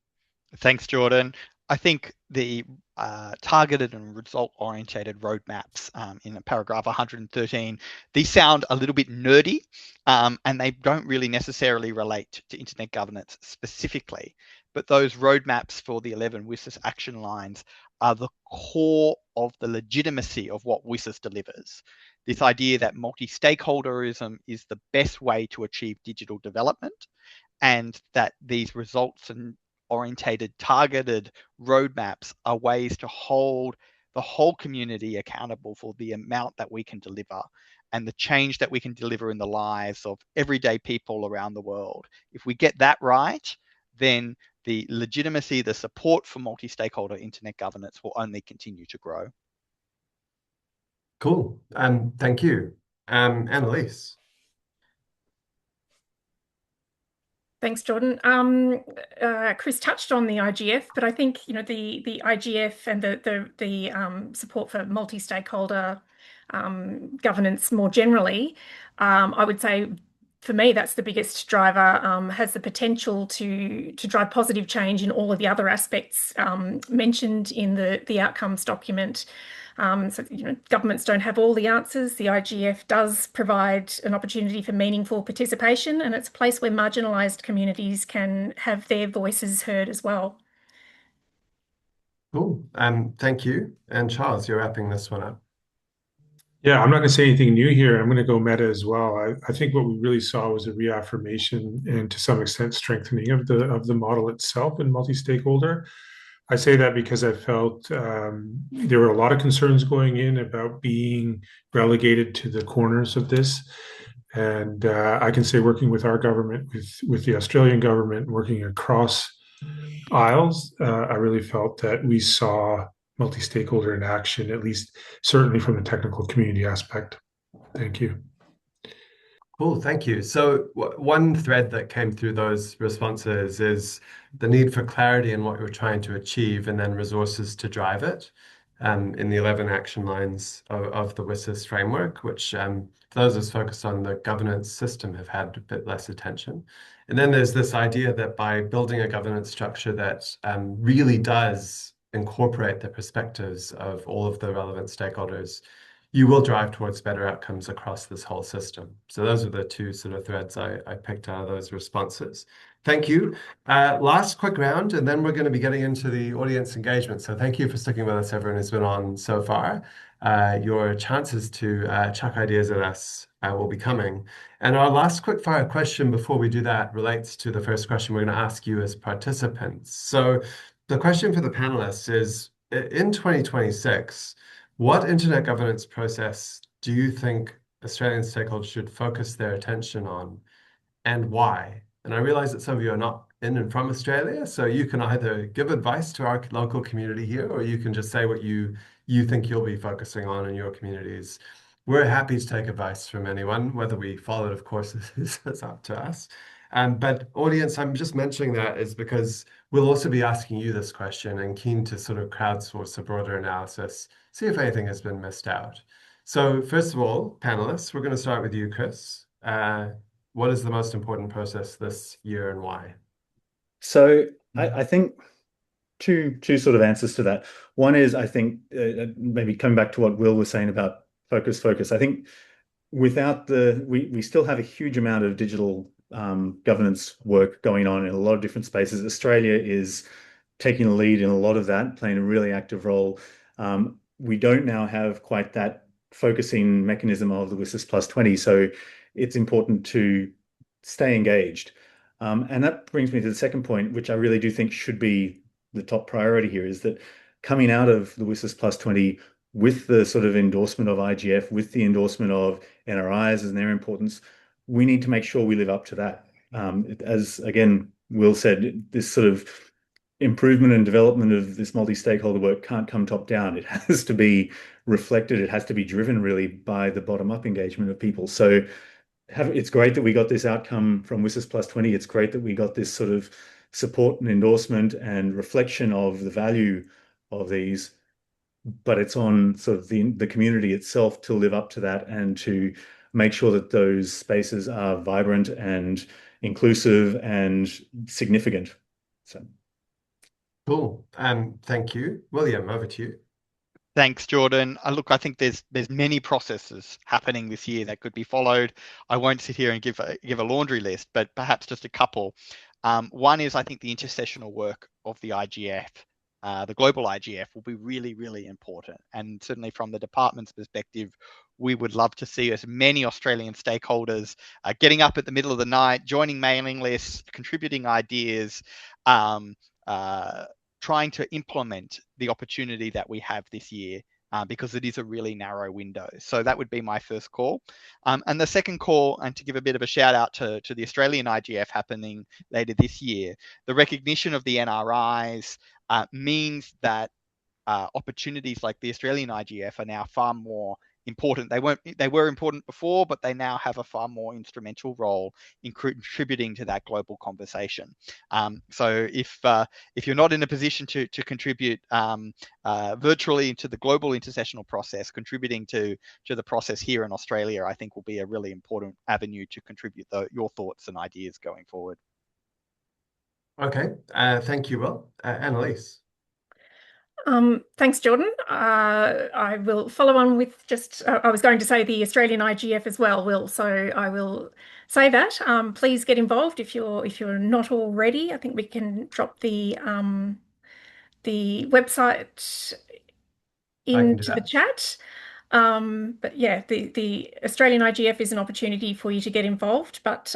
Thanks, Jordan. I think the targeted and result-orientated roadmaps in paragraph 113, these sound a little bit nerdy, and they don't really necessarily relate to internet governance specifically. But those roadmaps for the 11 WSIS action lines are the core of the legitimacy of what WSIS delivers. This idea that multi-stakeholderism is the best way to achieve digital development, and that these results and orientated, targeted roadmaps are ways to hold the whole community accountable for the amount that we can deliver and the change that we can deliver in the lives of everyday people around the world. If we get that right, then the legitimacy, the support for multi-stakeholder internet governance will only continue to grow. Cool. Thank you. Annalise. Thanks, Jordan. Chris touched on the IGF, but I think the IGF and the support for multi-stakeholder governance more generally, I would say for me that's the biggest driver. Has the potential to drive positive change in all of the other aspects mentioned in the outcomes document. So, governments don't have all the answers. The IGF does provide an opportunity for meaningful participation, and it's a place where marginalised communities can have their voices heard as well. Cool. Thank you. And Charles, you're wrapping this one up. Yeah, I'm not going to say anything new here. I'm going to go meta as well. I think what we really saw was a reaffirmation and to some extent strengthening of the model itself and multi-stakeholder. I say that because I felt there were a lot of concerns going in about being relegated to the corners of this. And I can say working with our government, with the Australian government, working across aisles, I really felt that we saw multi-stakeholder in action, at least certainly from the technical community aspect. Thank you. Cool, thank you. So one thread that came through those responses is the need for clarity in what you're trying to achieve and then resources to drive it in the 11 action lines of the WSIS framework, which those of us focused on the governance system have had a bit less attention. And then there's this idea that by building a governance structure that really does incorporate the perspectives of all of the relevant stakeholders, you will drive towards better outcomes across this whole system. So those are the two sort of threads I picked out of those responses. Thank you. Last quick round, and then we're going to be getting into the audience engagement. So thank you for sticking with us, everyone who's been on so far. Your chances to chuck ideas at us will be coming. And our last quick fire question before we do that relates to the first question we're going to ask you as participants. So the question for the panelists is, in 2026, what internet governance process do you think Australian stakeholders should focus their attention on, and why? And I realize that some of you are not in and from Australia, so you can either give advice to our local community here, or you can just say what you think you'll be focusing on in your communities. We're happy to take advice from anyone. Whether we follow it, of course, is up to us. But audience, I'm just mentioning that is because we'll also be asking you this question and keen to sort of crowdsource a broader analysis, see if anything has been missed out. So first of all, panelists, we're going to start with you, Chris. What is the most important process this year and why? So I think two sort of answers to that. One is, I think, maybe coming back to what Will was saying about focus. I think without we still have a huge amount of digital governance work going on in a lot of different spaces. Australia is taking the lead in a lot of that, playing a really active role. We don't now have quite that focusing mechanism of the WSIS+20, so it's important to stay engaged. And that brings me to the second point, which I really do think should be the top priority here, is that coming out of the WSIS+20 with the sort of endorsement of IGF, with the endorsement of NRIs and their importance, we need to make sure we live up to that. As again, Will said, this sort of improvement and development of this multi-stakeholder work can't come top down. It has to be reflected. It has to be driven really by the bottom-up engagement of people. So it's great that we got this outcome from WSIS+20. It's great that we got this sort of support and endorsement and reflection of the value of these, but it's on sort of the community itself to live up to that and to make sure that those spaces are vibrant and inclusive and significant. So. Cool. Thank you. William, over to you. Thanks, Jordan. Look, I think there's many processes happening this year that could be followed. I won't sit here and give a laundry list, but perhaps just a couple. One is, I think, the intersessional work of the IGF. The global IGF will be really, really important. And certainly from the department's perspective, we would love to see as many Australian stakeholders getting up at the middle of the night, joining mailing lists, contributing ideas, trying to implement the opportunity that we have this year, because it is a really narrow window. So that would be my first call. And the second call, and to give a bit of a shout out to the Australian IGF happening later this year, the recognition of the NRIs means that opportunities like the Australian IGF are now far more important. They were important before, but they now have a far more instrumental role in contributing to that global conversation. So if you're not in a position to contribute virtually to the global intersessional process, contributing to the process here in Australia, I think will be a really important avenue to contribute your thoughts and ideas going forward. Okay, thank you, Will. Annalise. Thanks, Jordan. I will follow on with just, I was going to say the Australian IGF as well, Will, so I will say that. Please get involved if you're not already. I think we can drop the website into the chat. But yeah, the Australian IGF is an opportunity for you to get involved, but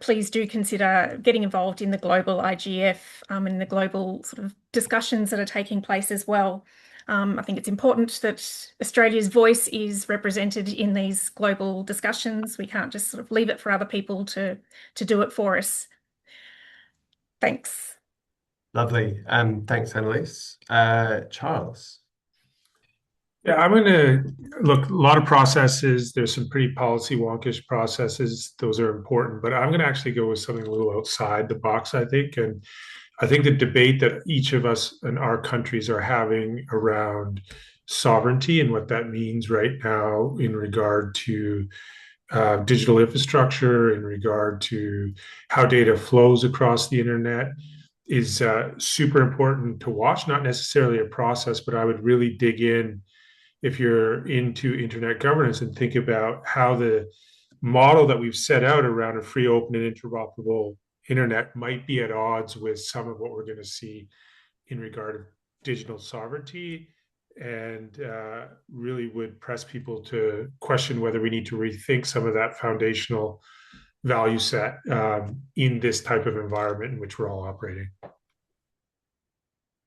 please do consider getting involved in the global IGF and the global sort of discussions that are taking place as well. I think it's important that Australia's voice is represented in these global discussions. We can't just sort of leave it for other people to do it for us. Thanks. Lovely. Thanks, Annalise. Charles. Yeah, I'm going to look, a lot of processes. There's some pretty policy wonkish processes. Those are important, but I'm going to actually go with something a little outside the box, I think. And I think the debate that each of us and our countries are having around sovereignty and what that means right now in regard to digital infrastructure, in regard to how data flows across the internet, is super important to watch. Not necessarily a process, but I would really dig in if you're into internet governance and think about how the model that we've set out around a free, open, and interoperable internet might be at odds with some of what we're going to see in regard to digital sovereignty, and really would press people to question whether we need to rethink some of that foundational value set in this type of environment in which we're all operating.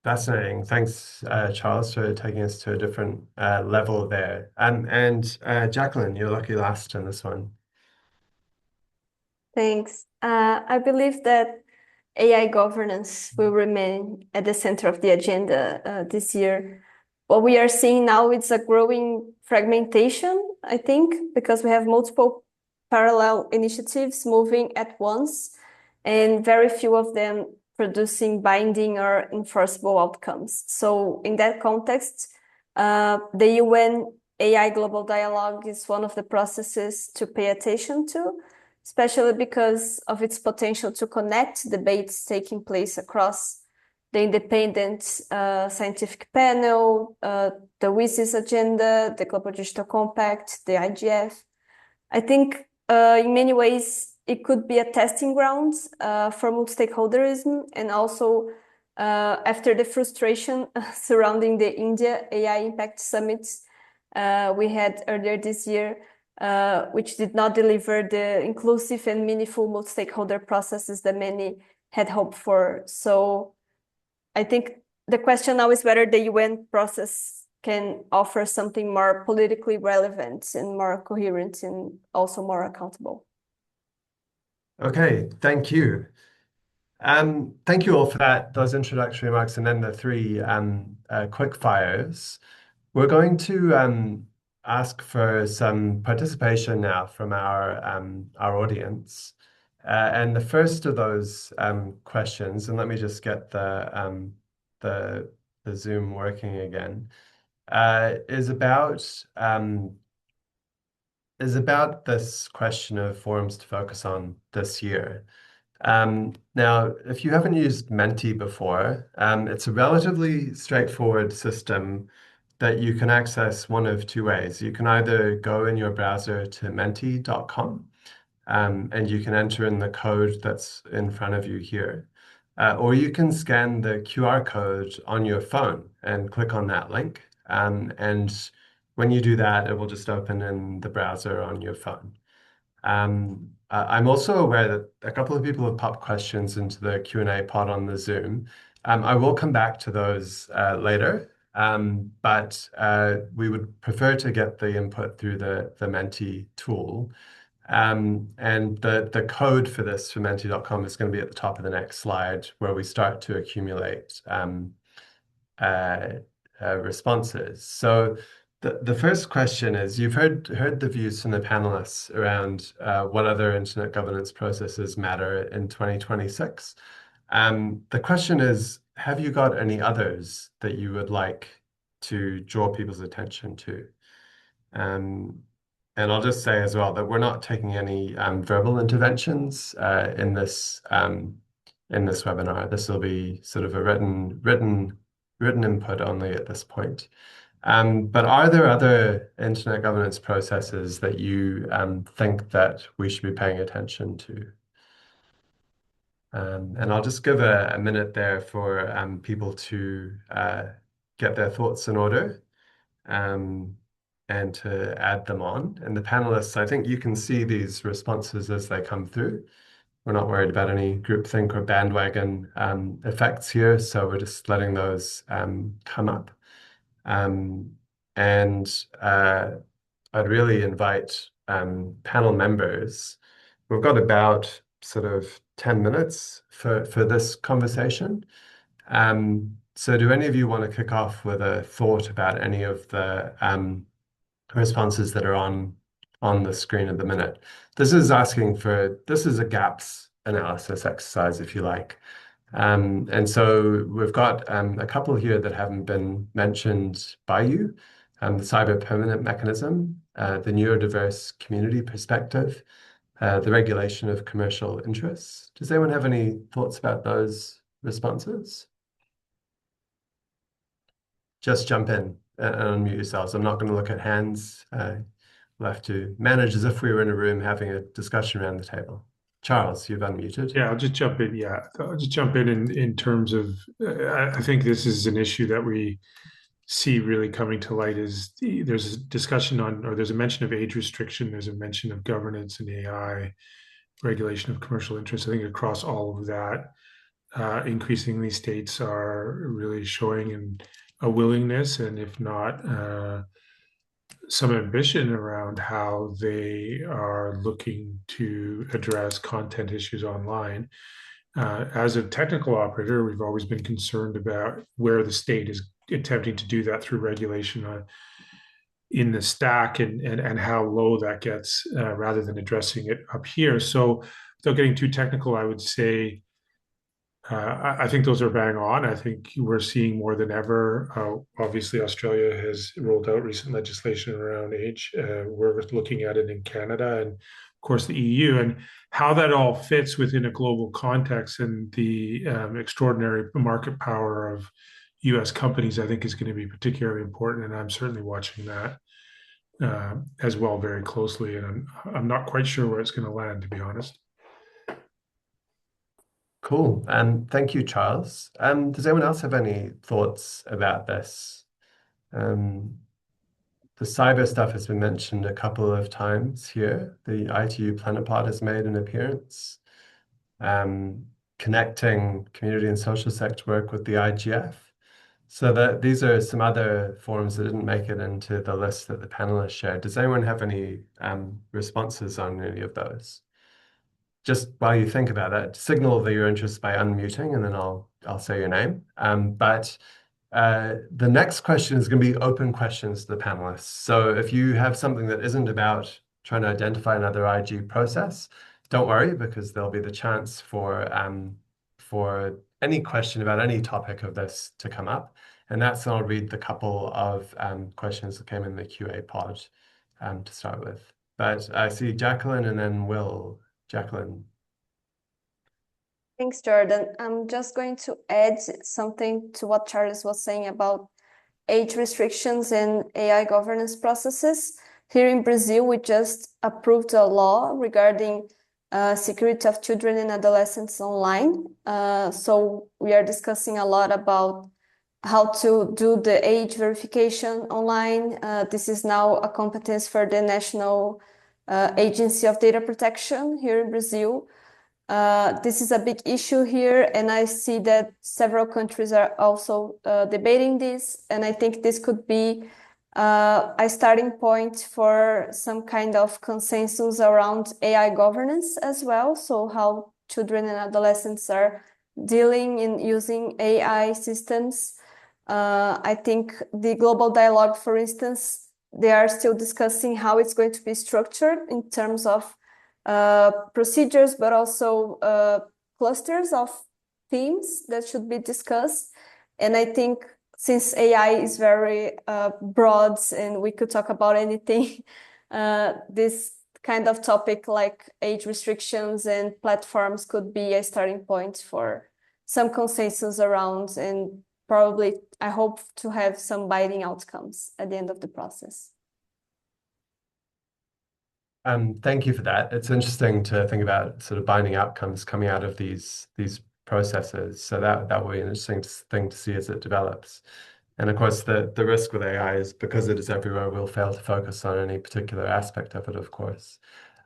Fascinating. Thanks, Charles, for taking us to a different level there. And Jacqueline, you're lucky last in this one. Thanks. I believe that AI governance will remain at the center of the agenda this year. What we are seeing now is a growing fragmentation, I think, because we have multiple parallel initiatives moving at once, and very few of them producing binding or enforceable outcomes. So in that context, the UN AI Global Dialogue is one of the processes to pay attention to, especially because of its potential to connect debates taking place across the independent scientific panel, the WSIS agenda, the Global Digital Compact, the IGF. I think in many ways it could be a testing ground for multi-stakeholderism, and also after the frustration surrounding the India AI Impact Summit we had earlier this year, which did not deliver the inclusive and meaningful multi-stakeholder processes that many had hoped for. So I think the question now is whether the UN process can offer something more politically relevant and more coherent and also more accountable. Okay, thank you. Thank you all for those introductory remarks, and then the three quick fires. We're going to ask for some participation now from our audience. And the first of those questions, and let me just get the Zoom working again, is about this question of forums to focus on this year. Now, if you haven't used Menti before, it's a relatively straightforward system that you can access one of two ways. You can either go in your browser to menti.com, and you can enter in the code that's in front of you here. Or you can scan the QR code on your phone and click on that link. And when you do that, it will just open in the browser on your phone. I'm also aware that a couple of people have popped questions into the Q&A pod on the Zoom. I will come back to those later, but we would prefer to get the input through the Menti tool. And the code for this for Menti.com is going to be at the top of the next slide, where we start to accumulate uh, responses. So the first question is, you've heard the views from the panelists around what other internet governance processes matter in 2026. The question is, have you got any others that you would like to draw people's attention to? And I'll just say as well that we're not taking any verbal interventions in this webinar. This will be sort of a written input only at this point. But are there other internet governance processes that you think that we should be paying attention to? And I'll just give a minute there for people to get their thoughts in order and to add them on. And the panelists, I think you can see these responses as they come through. We're not worried about any groupthink or bandwagon effects here, so we're just letting those come up. And I'd really invite panel members. We've got about sort of 10 minutes for this conversation. So do any of you want to kick off with a thought about any of the responses that are on the screen at the minute? This is a gaps analysis exercise, if you like. And so we've got a couple here that haven't been mentioned by you. The cyber permanent mechanism, the neurodiverse community perspective, the regulation of commercial interests. Does anyone have any thoughts about those responses? Just jump in and unmute yourselves. I'm not going to look at hands. We'll have to manage as if we were in a room having a discussion around the table. Charles, you've unmuted. Yeah, I'll just jump in. Yeah, I'll just jump in terms of, I think this is an issue that we see really coming to light is there's a discussion on, or there's a mention of age restriction, there's a mention of governance and AI, regulation of commercial interests. I think across all of that, increasingly states are really showing a willingness, and if not, some ambition around how they are looking to address content issues online. As a technical operator, we've always been concerned about where the state is attempting to do that through regulation in the stack and how low that gets rather than addressing it up here. So without getting too technical, I would say I think those are bang on. I think we're seeing more than ever. Obviously, Australia has rolled out recent legislation around age. We're looking at it in Canada and, of course, the EU, and how that all fits within a global context and the extraordinary market power of U.S. companies, I think, is going to be particularly important. And I'm certainly watching that as well very closely. And I'm not quite sure where it's going to land, to be honest. Cool. Thank you, Charles. Does anyone else have any thoughts about this? The cyber stuff has been mentioned a couple of times here. The ITU Planetpod has made an appearance. Connecting community and social sector work with the IGF. So that these are some other forums that didn't make it into the list that the panelists shared. Does anyone have any responses on any of those? Just while you think about it, signal that you're interested by unmuting, and then I'll say your name. But the next question is going to be open questions to the panelists. So if you have something that isn't about trying to identify another IG process, don't worry, because there'll be the chance for any question about any topic of this to come up. And that's, I'll read the couple of questions that came in the QA pod to start with. But I see Jacqueline and then Will. Jacqueline. Thanks, Jordan. I'm just going to add something to what Charles was saying about age restrictions and AI governance processes. Here in Brazil, we just approved a law regarding security of children and adolescents online. So we are discussing a lot about how to do the age verification online. This is now a competence for the National Agency of Data Protection here in Brazil. This is a big issue here, and I see that several countries are also debating this, and I think this could be a starting point for some kind of consensus around AI governance as well. So how children and adolescents are dealing in using AI systems. I think the global dialogue, for instance, they are still discussing how it's going to be structured in terms of procedures, but also clusters of themes that should be discussed. And I think since AI is very broad and we could talk about anything, this kind of topic like age restrictions and platforms could be a starting point for some consensus around, and probably I hope to have some binding outcomes at the end of the process. Thank you for that. It's interesting to think about sort of binding outcomes coming out of these processes. So that will be an interesting thing to see as it develops. And of course, the risk with AI is because it is everywhere, we'll fail to focus on any particular aspect of it, of course.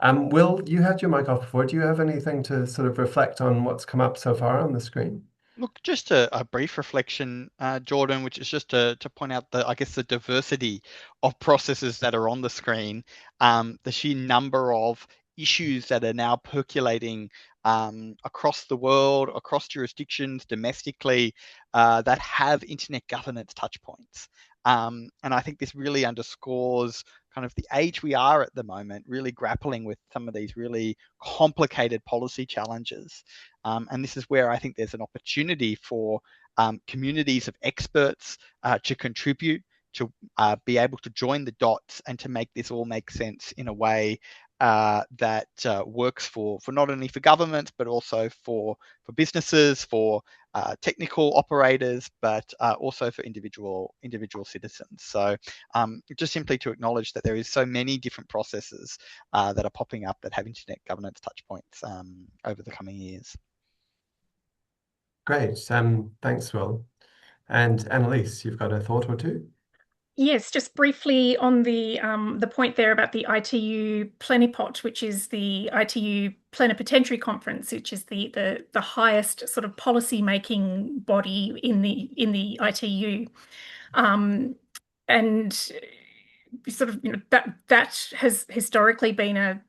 Will, you had your mic off before. Do you have anything to sort of reflect on what's come up so far on the screen? Look, just a brief reflection, Jordan, which is just to point out I guess the diversity of processes that are on the screen, the sheer number of issues that are now percolating across the world, across jurisdictions, domestically, that have internet governance touch points. And I think this really underscores kind of the age we are at the moment, really grappling with some of these really complicated policy challenges. And this is where I think there's an opportunity for communities of experts to contribute, to be able to join the dots and to make this all make sense in a way that works for not only for governments, but also for businesses, for technical operators, but also for individual citizens. So just simply to acknowledge that there is so many different processes that are popping up that have internet governance touch points over the coming years. Great. Thanks, Will. And Annalise, you've got a thought or two? Yes, just briefly on the point there about the ITU Plenipot, which is the ITU Plenipotentiary Conference, which is the highest sort of policy making body in the ITU, and sort of that has historically been a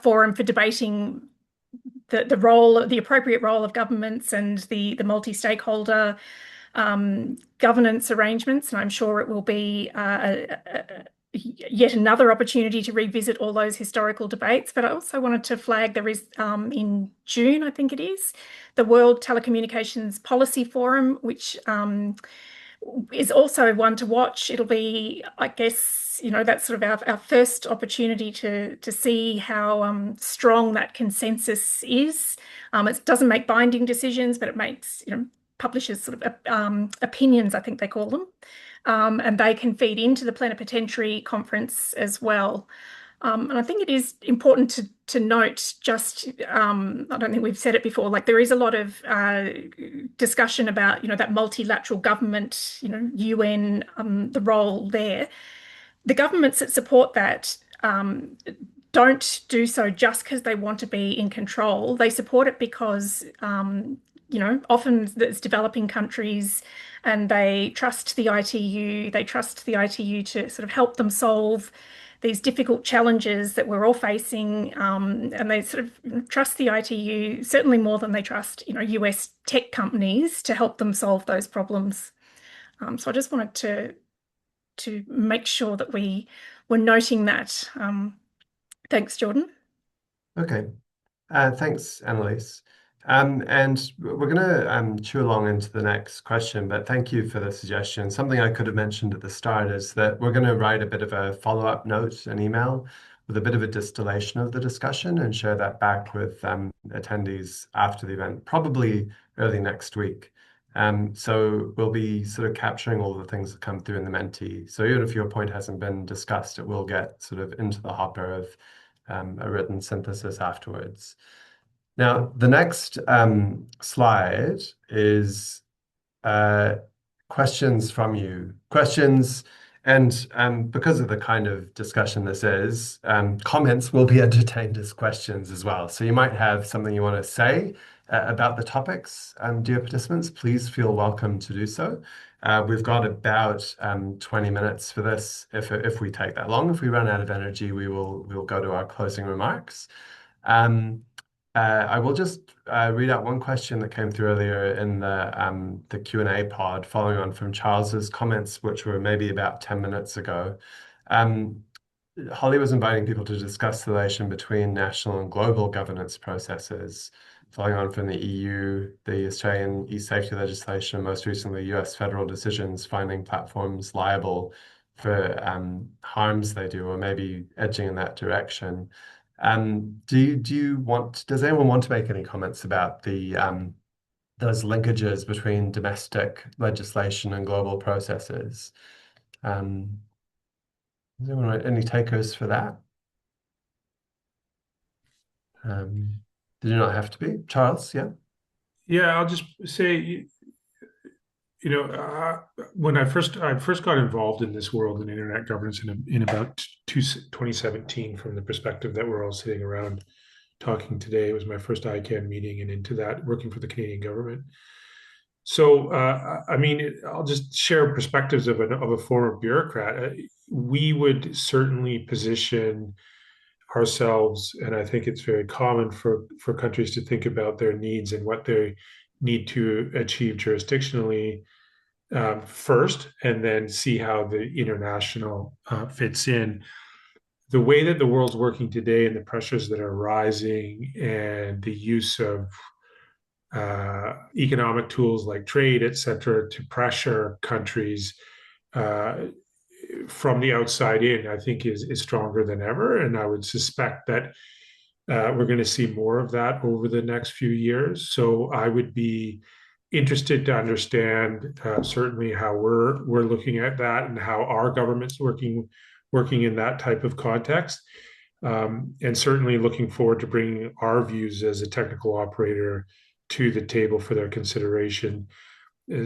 forum for debating the appropriate role of governments and the multi-stakeholder governance arrangements, and I'm sure it will be yet another opportunity to revisit all those historical debates. But I also wanted to flag there is in June, I think it is, the World Telecommunications Policy Forum, which is also one to watch. It'll be, I guess, that's sort of our first opportunity to see how strong that consensus is. It doesn't make binding decisions, but it makes, publishes sort of opinions, I think they call them, and they can feed into the plenipotentiary conference as well. And I think it is important to note, just I don't think we've said it before, like there is a lot of discussion about that multilateral government, UN, the role there. The governments that support that don't do so just because they want to be in control. They support it because often it's developing countries and they trust the ITU. They trust the ITU to sort of help them solve these difficult challenges that we're all facing, and they sort of trust the ITU certainly more than they trust, US tech companies to help them solve those problems. So I just wanted to make sure that we were noting that. Thanks, Jordan. Okay. Thanks, Annalise. And we're going to chew along into the next question, but thank you for the suggestion. Something I could have mentioned at the start is that we're going to write a bit of a follow-up note, an email, with a bit of a distillation of the discussion and share that back with attendees after the event, probably early next week. So we'll be sort of capturing all the things that come through in the Mentee. So even if your point hasn't been discussed, it will get sort of into the hopper of a written synthesis afterwards. Now, the next slide is questions from you. Questions And because of the kind of discussion this is, comments will be entertained as questions as well. So you might have something you want to say about the topics, dear participants. Please feel welcome to do so. We've got about 20 minutes for this. If we take that long, if we run out of energy, we'll go to our closing remarks. I will just read out one question that came through earlier in the Q&A pod, following on from Charles's comments, which were maybe about 10 minutes ago. Holly was inviting people to discuss the relation between national and global governance processes, following on from the EU, the Australian e-safety legislation, and most recently US federal decisions finding platforms liable for harms they do, or maybe edging in that direction. Does anyone want to make any comments about those linkages between domestic legislation and global processes? Does anyone have any takers for that? Did you not have to be? Charles, yeah? Yeah, I'll just say, when I first got involved in this world in internet governance in about 2017, from the perspective that we're all sitting around talking today. It was my first ICANN meeting, and into that, working for the Canadian government. So, I'll just share perspectives of a former bureaucrat. We would certainly position ourselves, and I think it's very common for countries to think about their needs and what they need to achieve jurisdictionally first, and then see how the international fits in. The way that the world's working today and the pressures that are rising and the use of economic tools like trade, et cetera, to pressure countries from the outside in, I think is stronger than ever. And I would suspect that we're going to see more of that over the next few years. So I would be interested to understand certainly how we're looking at that, and how our government's working in that type of context. And certainly looking forward to bringing our views as a technical operator to the table for their consideration.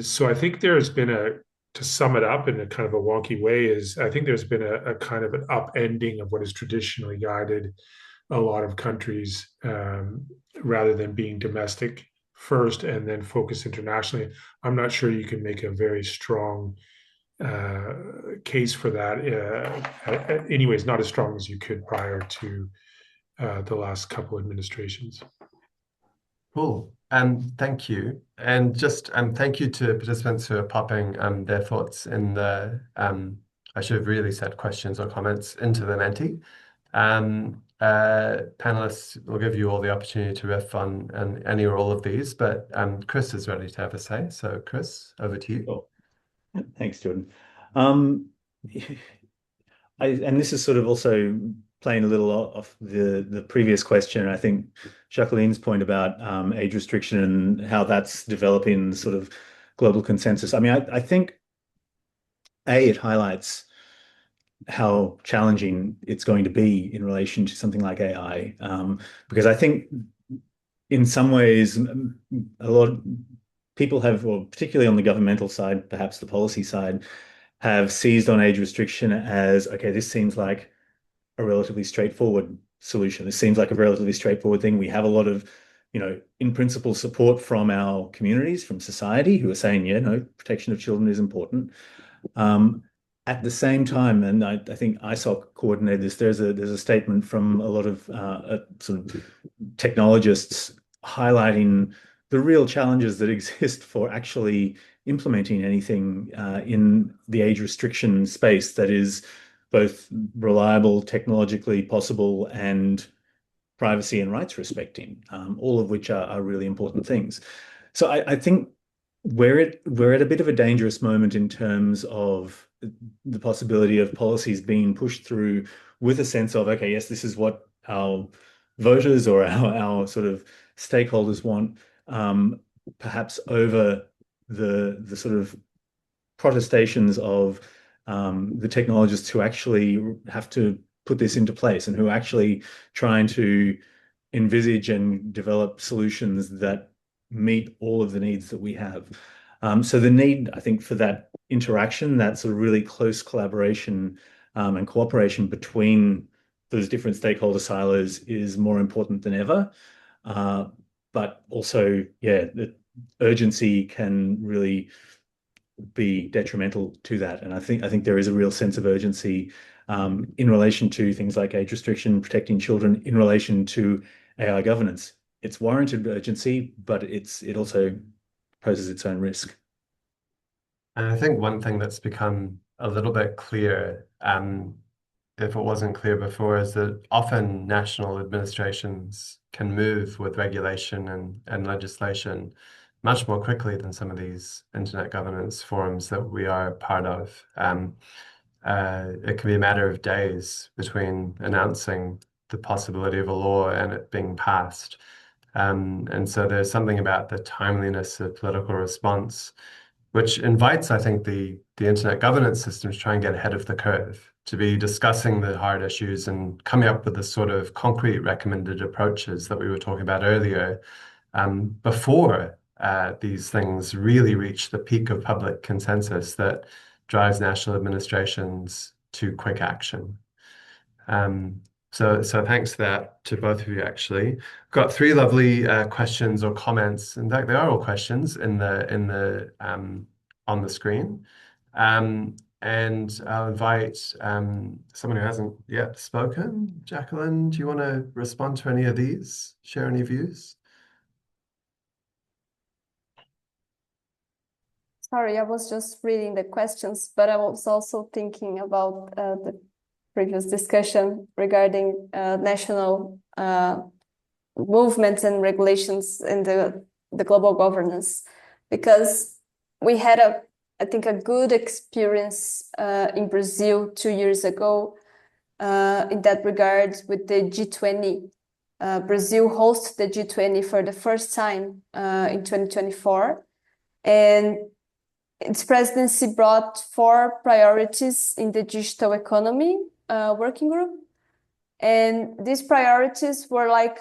So I think there's been to sum it up in a kind of a wonky way, I think there's been a kind of an upending of what has traditionally guided a lot of countries, rather than being domestic first and then focus internationally. I'm not sure you can make a very strong case for that. Anyways, not as strong as you could prior to the last couple administrations. Cool. Thank you. And just thank you to participants who are popping their thoughts in the, I should have really said questions or comments into the Menti. Panelists will give you all the opportunity to riff on any or all of these, but Chris is ready to have a say. So Chris, over to you. Cool. Thanks, Jordan. And this is sort of also playing a little off the previous question. I think Jacqueline's point about age restriction and how that's developing sort of global consensus. I mean, I think it highlights how challenging it's going to be in relation to something like AI, because I think in some ways a lot of people have, or particularly on the governmental side, perhaps the policy side, have seized on age restriction as, okay, this seems like a relatively straightforward solution. This seems like a relatively straightforward thing. We have a lot of, in principle, support from our communities, from society, who are saying, yeah, no, protection of children is important. At the same time, and I think ISOC coordinated this, there's a statement from a lot of sort of technologists highlighting the real challenges that exist for actually implementing anything in the age restriction space that is both reliable, technologically possible, and privacy and rights respecting, all of which are really important things. So I think we're at a bit of a dangerous moment in terms of the possibility of policies being pushed through with a sense of, okay, yes, this is what our voters or our sort of stakeholders want, perhaps over the sort of protestations of the technologists who actually have to put this into place and who are actually trying to envisage and develop solutions that meet all of the needs that we have. So the need, I think, for that interaction, that sort of really close collaboration and cooperation between those different stakeholder silos is more important than ever. But also, yeah, the urgency can really be detrimental to that. And I think there is a real sense of urgency in relation to things like age restriction, protecting children, in relation to AI governance. It's warranted urgency, but it also poses its own risk. And I think one thing that's become a little bit clear, if it wasn't clear before, is that often national administrations can move with regulation and legislation much more quickly than some of these internet governance forums that we are part of. It can be a matter of days between announcing the possibility of a law and it being passed. And so there's something about the timeliness of political response, which invites, I think, the internet governance system to try and get ahead of the curve, to be discussing the hard issues and coming up with the sort of concrete recommended approaches that we were talking about earlier, before these things really reach the peak of public consensus that drives national administrations to quick action. So thanks for that to both of you, actually. Got three lovely questions or comments. In fact, they are all questions in the on the screen. And I'll invite someone who hasn't yet spoken. Jacqueline, do you want to respond to any of these? Share any views? Sorry, I was just reading the questions, but I was also thinking about the previous discussion regarding national movements and regulations in the global governance, because we had I think a good experience in Brazil 2 years ago in that regard with the G20. Brazil hosted the G20 for the first time in 2024, and its presidency brought 4 priorities in the digital economy working group. And these priorities were like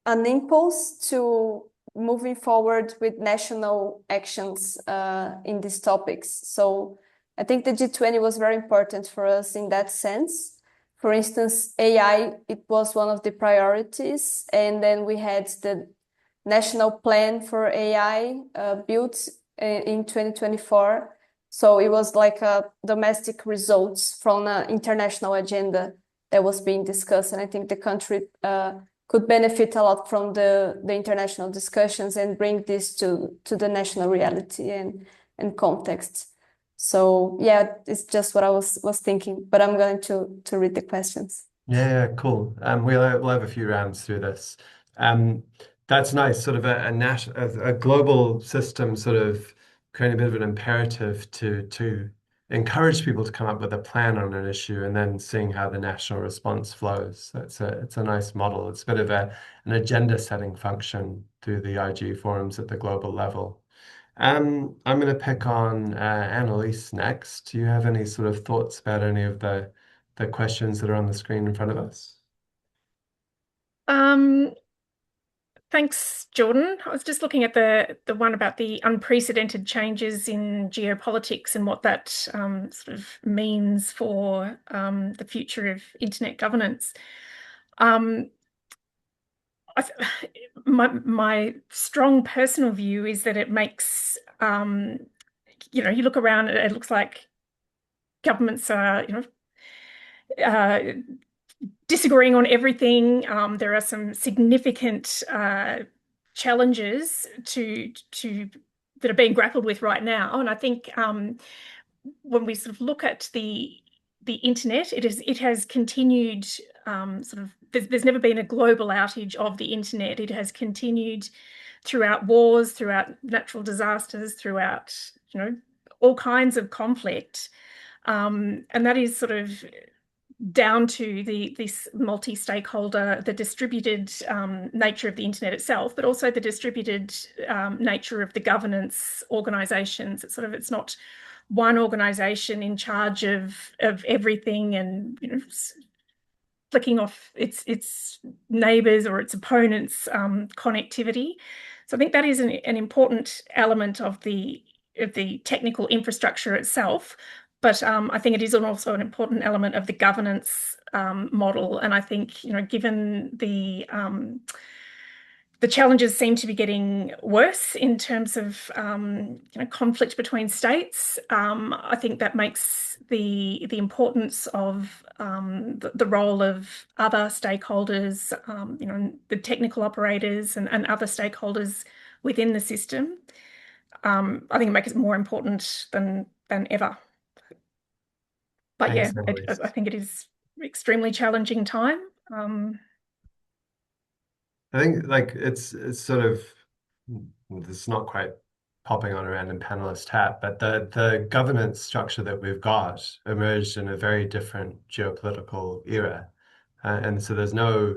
an impulse to moving forward with national actions in these topics. So I think the G20 was very important for us in that sense. For instance, AI, it was one of the priorities. And then we had the national plan for AI built in 2024. So it was like a domestic results from an international agenda that was being discussed. And I think the country could benefit a lot from the international discussions and bring this to the national reality and context. So yeah, it's just what I was thinking, but I'm going to read the questions. Yeah, cool. We'll have a few rounds through this. That's nice, sort of a global system, sort of creating a bit of an imperative to encourage people to come up with a plan on an issue and then seeing how the national response flows. It's a nice model. It's a bit of an agenda setting function through the IG forums at the global level. I'm going to pick on Annalise next. Do you have any sort of thoughts about any of the questions that are on the screen in front of us? Thanks, Jordan. I was just looking at the one about the unprecedented changes in geopolitics and what that sort of means for the future of internet governance. My strong personal view is that it makes, you look around, it looks like governments are, disagreeing on everything. There are some significant challenges that are being grappled with right now, and I think when we sort of look at the internet, it has continued. There's never been a global outage of the internet. It has continued throughout wars, throughout natural disasters, throughout all kinds of conflict, and that is sort of down to this multi-stakeholder, the distributed nature of the internet itself, but also the distributed nature of the governance organizations. It's not one organization in charge of everything and flicking off its neighbors or its opponents' connectivity. So I think that is an important element of the technical infrastructure itself. But I think it is also an important element of the governance model. And I think, given the challenges seem to be getting worse in terms of conflict between states. I think that makes the importance of the role of other stakeholders, the technical operators and other stakeholders within the system. I think it makes it more important than ever. But Thanks, yeah, Annalise. I think it is extremely challenging time. I think like it's sort of this is not quite popping on a random panelist hat, but the governance structure that we've got emerged in a very different geopolitical era, and so there's no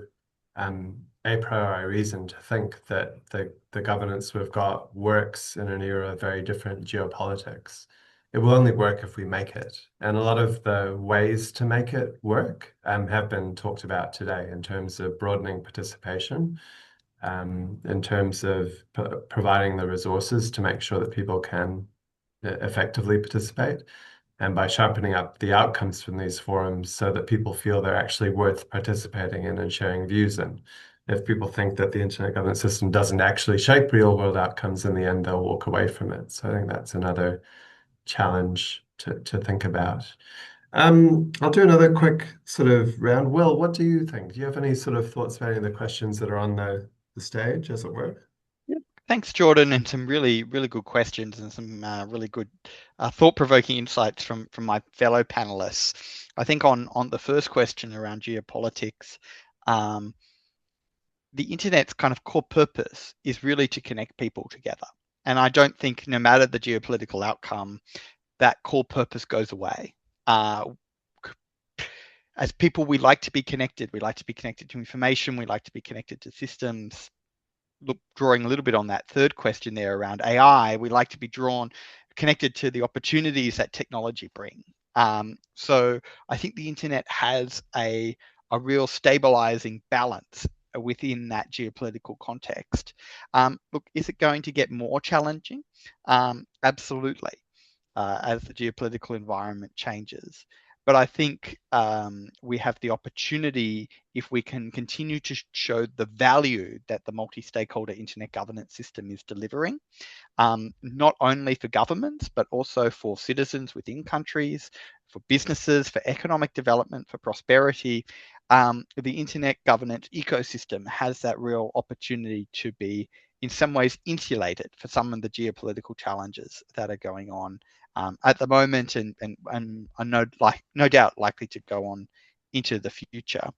a priori reason to think that the governance we've got works in an era of very different geopolitics. It will only work if we make it, and a lot of the ways to make it work have been talked about today in terms of broadening participation, in terms of providing the resources to make sure that people can effectively participate, and by sharpening up the outcomes from these forums so that people feel they're actually worth participating in and sharing views in. If people think that the internet governance system doesn't actually shape real world outcomes, in the end, they'll walk away from it. So I think that's another challenge to think about. I'll do another quick sort of round. Will, what do you think? Do you have any sort of thoughts about any of the questions that are on the stage, as it were? Thanks, Jordan, and some really, really good questions and some really good thought-provoking insights from my fellow panelists. I think on the first question around geopolitics, the internet's kind of core purpose is really to connect people together. And I don't think, no matter the geopolitical outcome, that core purpose goes away. As people, we like to be connected. We like to be connected to information. We like to be connected to systems. Drawing a little bit on that third question there around AI, we like to be connected to the opportunities that technology brings. So I think the internet has a real stabilizing balance within that geopolitical context. Look, is it going to get more challenging? Absolutely, as the geopolitical environment changes. But I think we have the opportunity, if we can continue to show the value that the multi-stakeholder internet governance system is delivering, not only for governments, but also for citizens within countries, for businesses, for economic development, for prosperity. The internet governance ecosystem has that real opportunity to be, in some ways, insulated for some of the geopolitical challenges that are going on at the moment, and are no doubt likely to go on into the future.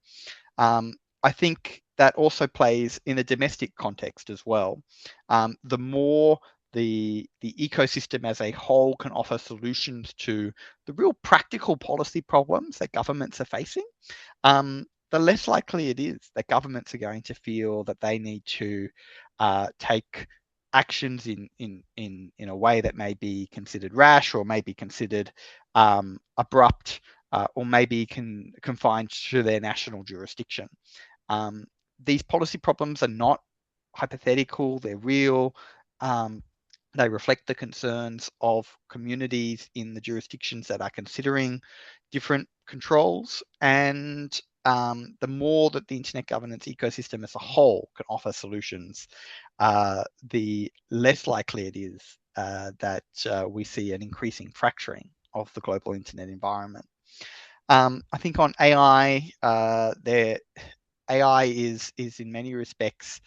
I think that also plays in a domestic context as well. The more the ecosystem as a whole can offer solutions to the real practical policy problems that governments are facing, the less likely it is that governments are going to feel that they need to take actions in a way that may be considered rash, or may be considered abrupt, or maybe confined to their national jurisdiction. These policy problems are not hypothetical, they're real. They reflect the concerns of communities in the jurisdictions that are considering different controls. And the more that the internet governance ecosystem as a whole can offer solutions, the less likely it is that we see an increasing fracturing of the global internet environment. I think on AI, AI is in many respects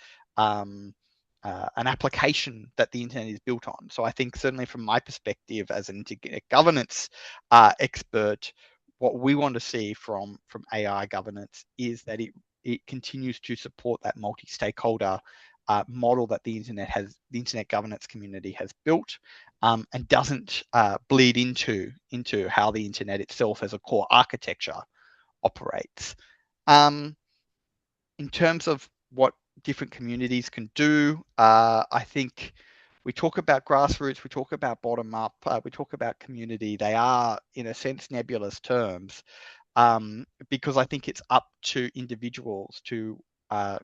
an application that the internet is built on. So I think, certainly from my perspective as an internet governance expert, what we want to see from AI governance is that it continues to support that multi-stakeholder model that the internet governance community has built, and doesn't bleed into how the internet itself as a core architecture operates. In terms of what different communities can do, I think we talk about grassroots, we talk about bottom up, we talk about community. They are, in a sense, nebulous terms, because I think it's up to individuals to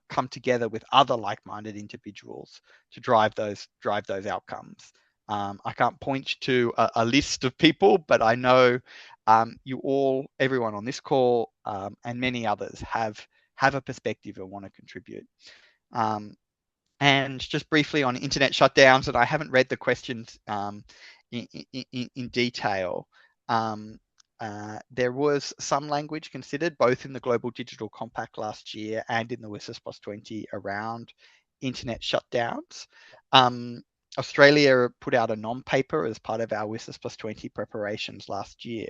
come together with other like-minded individuals to drive those outcomes. I can't point to a list of people, but I know everyone on this call and many others have a perspective and want to contribute. And just briefly on internet shutdowns, and I haven't read the questions in detail. There was some language considered both in the Global Digital Compact last year and in the WSIS+20 around internet shutdowns. Australia put out a non-paper as part of our WSIS+20 preparations last year.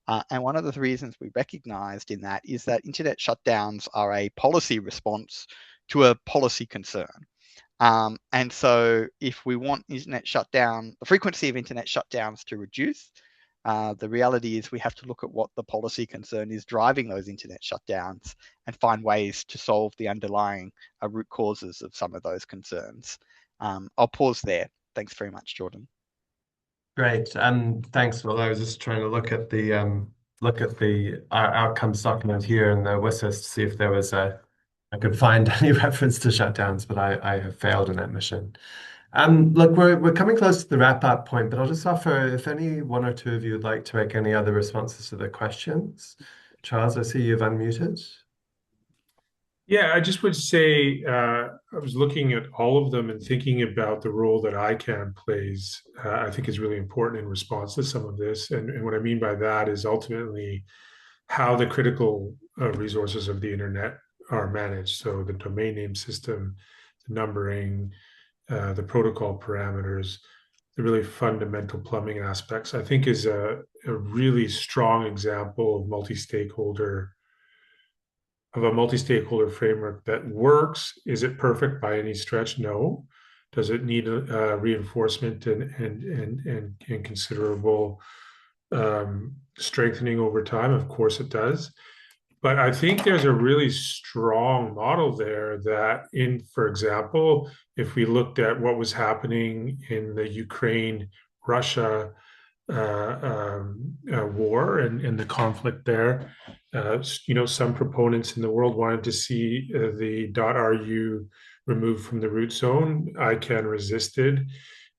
And one of the reasons we recognised in that is that internet shutdowns are a policy response to a policy concern. And so if we want internet shutdown, the frequency of internet shutdowns to reduce, the reality is we have to look at what the policy concern is driving those internet shutdowns and find ways to solve the underlying root causes of some of those concerns. I'll pause there. Thanks very much, Jordan. Great. Thanks, Will. I was just trying to look at the outcomes document here in the WSIS to see if there was I could find any reference to shutdowns, but I have failed in that mission. Look, we're coming close to the wrap-up point, but I'll just offer if any one or two of you would like to make any other responses to the questions. Charles, I see you've unmuted. Yeah, I just would say I was looking at all of them and thinking about the role that ICANN plays. I think is really important in response to some of this. And what I mean by that is ultimately how the critical resources of the internet are managed. So the domain name system, the numbering, the protocol parameters, the really fundamental plumbing aspects, I think is a really strong example of a multi-stakeholder framework that works. Is it perfect by any stretch? No. Does it need reinforcement and considerable strengthening over time? Of course it does. But I think there's a really strong model there that for example, if we looked at what was happening in the Ukraine-Russia war and the conflict there, some proponents in the world wanted to see the .ru removed from the root zone. ICANN resisted,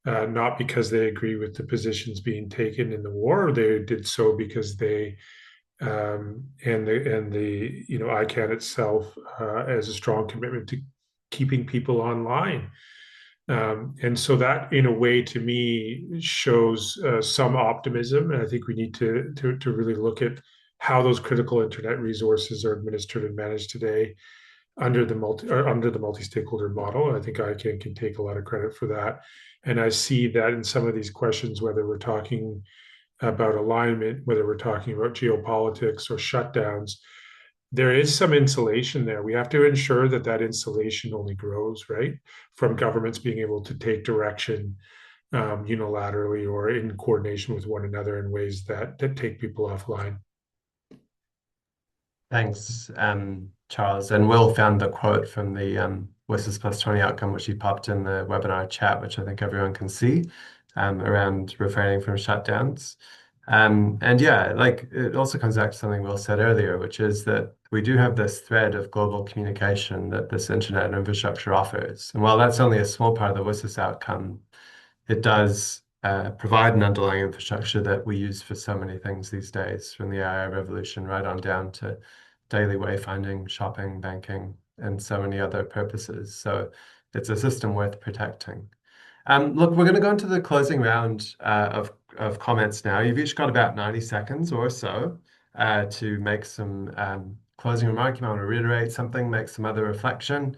not because they agree with the positions being taken in the war. They did so because they ICANN itself has a strong commitment to keeping people online. And so that, in a way, to me, shows some optimism. And I think we need to really look at how those critical internet resources are administered and managed today under the multi-stakeholder model. And I think ICANN can take a lot of credit for that. And I see that in some of these questions, whether we're talking about alignment, whether we're talking about geopolitics or shutdowns, there is some insulation there. We have to ensure that that insulation only grows, right, from governments being able to take direction unilaterally or in coordination with one another in ways that take people offline. Thanks, Charles. And Will found the quote from the WSIS+20 outcome, which he popped in the webinar chat, which I think everyone can see, around refraining from shutdowns. And yeah, like it also comes back to something Will said earlier, which is that we do have this thread of global communication that this internet infrastructure offers. And while that's only a small part of the WSIS outcome, it does provide an underlying infrastructure that we use for so many things these days, from the AI revolution right on down to daily wayfinding, shopping, banking, and so many other purposes. So it's a system worth protecting. Look, we're going to go into the closing round of comments now. You've each got about 90 seconds or so to make some closing remark. You want to reiterate something, make some other reflection.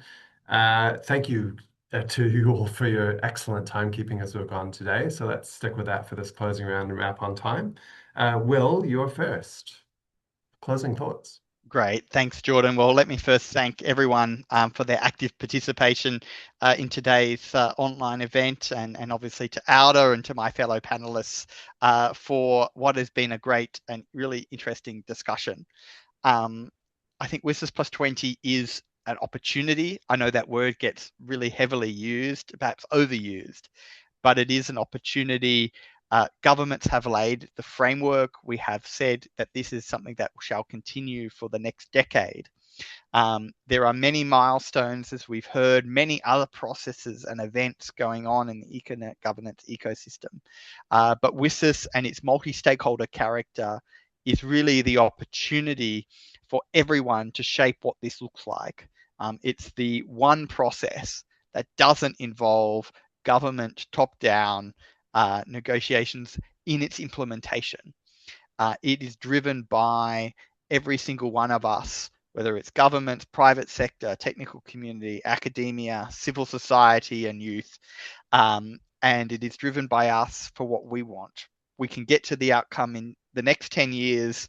Thank you to you all for your excellent timekeeping as we've gone today. So let's stick with that for this closing round and wrap on time. Will, you're first. Closing thoughts. Great. Thanks, Jordan. Well, let me first thank everyone for their active participation in today's online event, and obviously to Alda and to my fellow panelists for what has been a great and really interesting discussion. I think WSIS+20 is an opportunity. I know that word gets really heavily used, perhaps overused, but it is an opportunity. Governments have laid the framework. We have said that this is something that shall continue for the next decade. There are many milestones, as we've heard, many other processes and events going on in the Econet governance ecosystem. But WSIS and its multi-stakeholder character is really the opportunity for everyone to shape what this looks like. It's the one process that doesn't involve government top-down negotiations in its implementation. It is driven by every single one of us, whether it's government, private sector, technical community, academia, civil society, and youth. And it is driven by us for what we want. We can get to the outcome in the next 10 years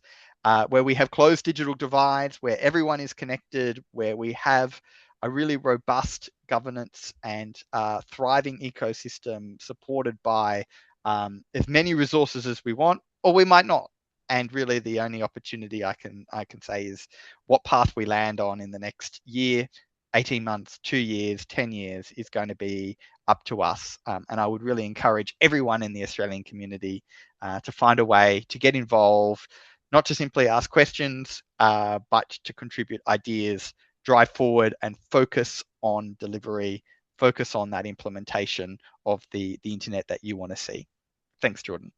where we have closed digital divides, where everyone is connected, where we have a really robust governance and thriving ecosystem supported by as many resources as we want, or we might not. And really the only opportunity I can say is what path we land on in the next year, 18 months, 2 years, 10 years is going to be up to us. And I would really encourage everyone in the Australian community to find a way to get involved, not to simply ask questions, but to contribute ideas, drive forward and focus on delivery, focus on that implementation of the internet that you want to see. Thanks, Jordan.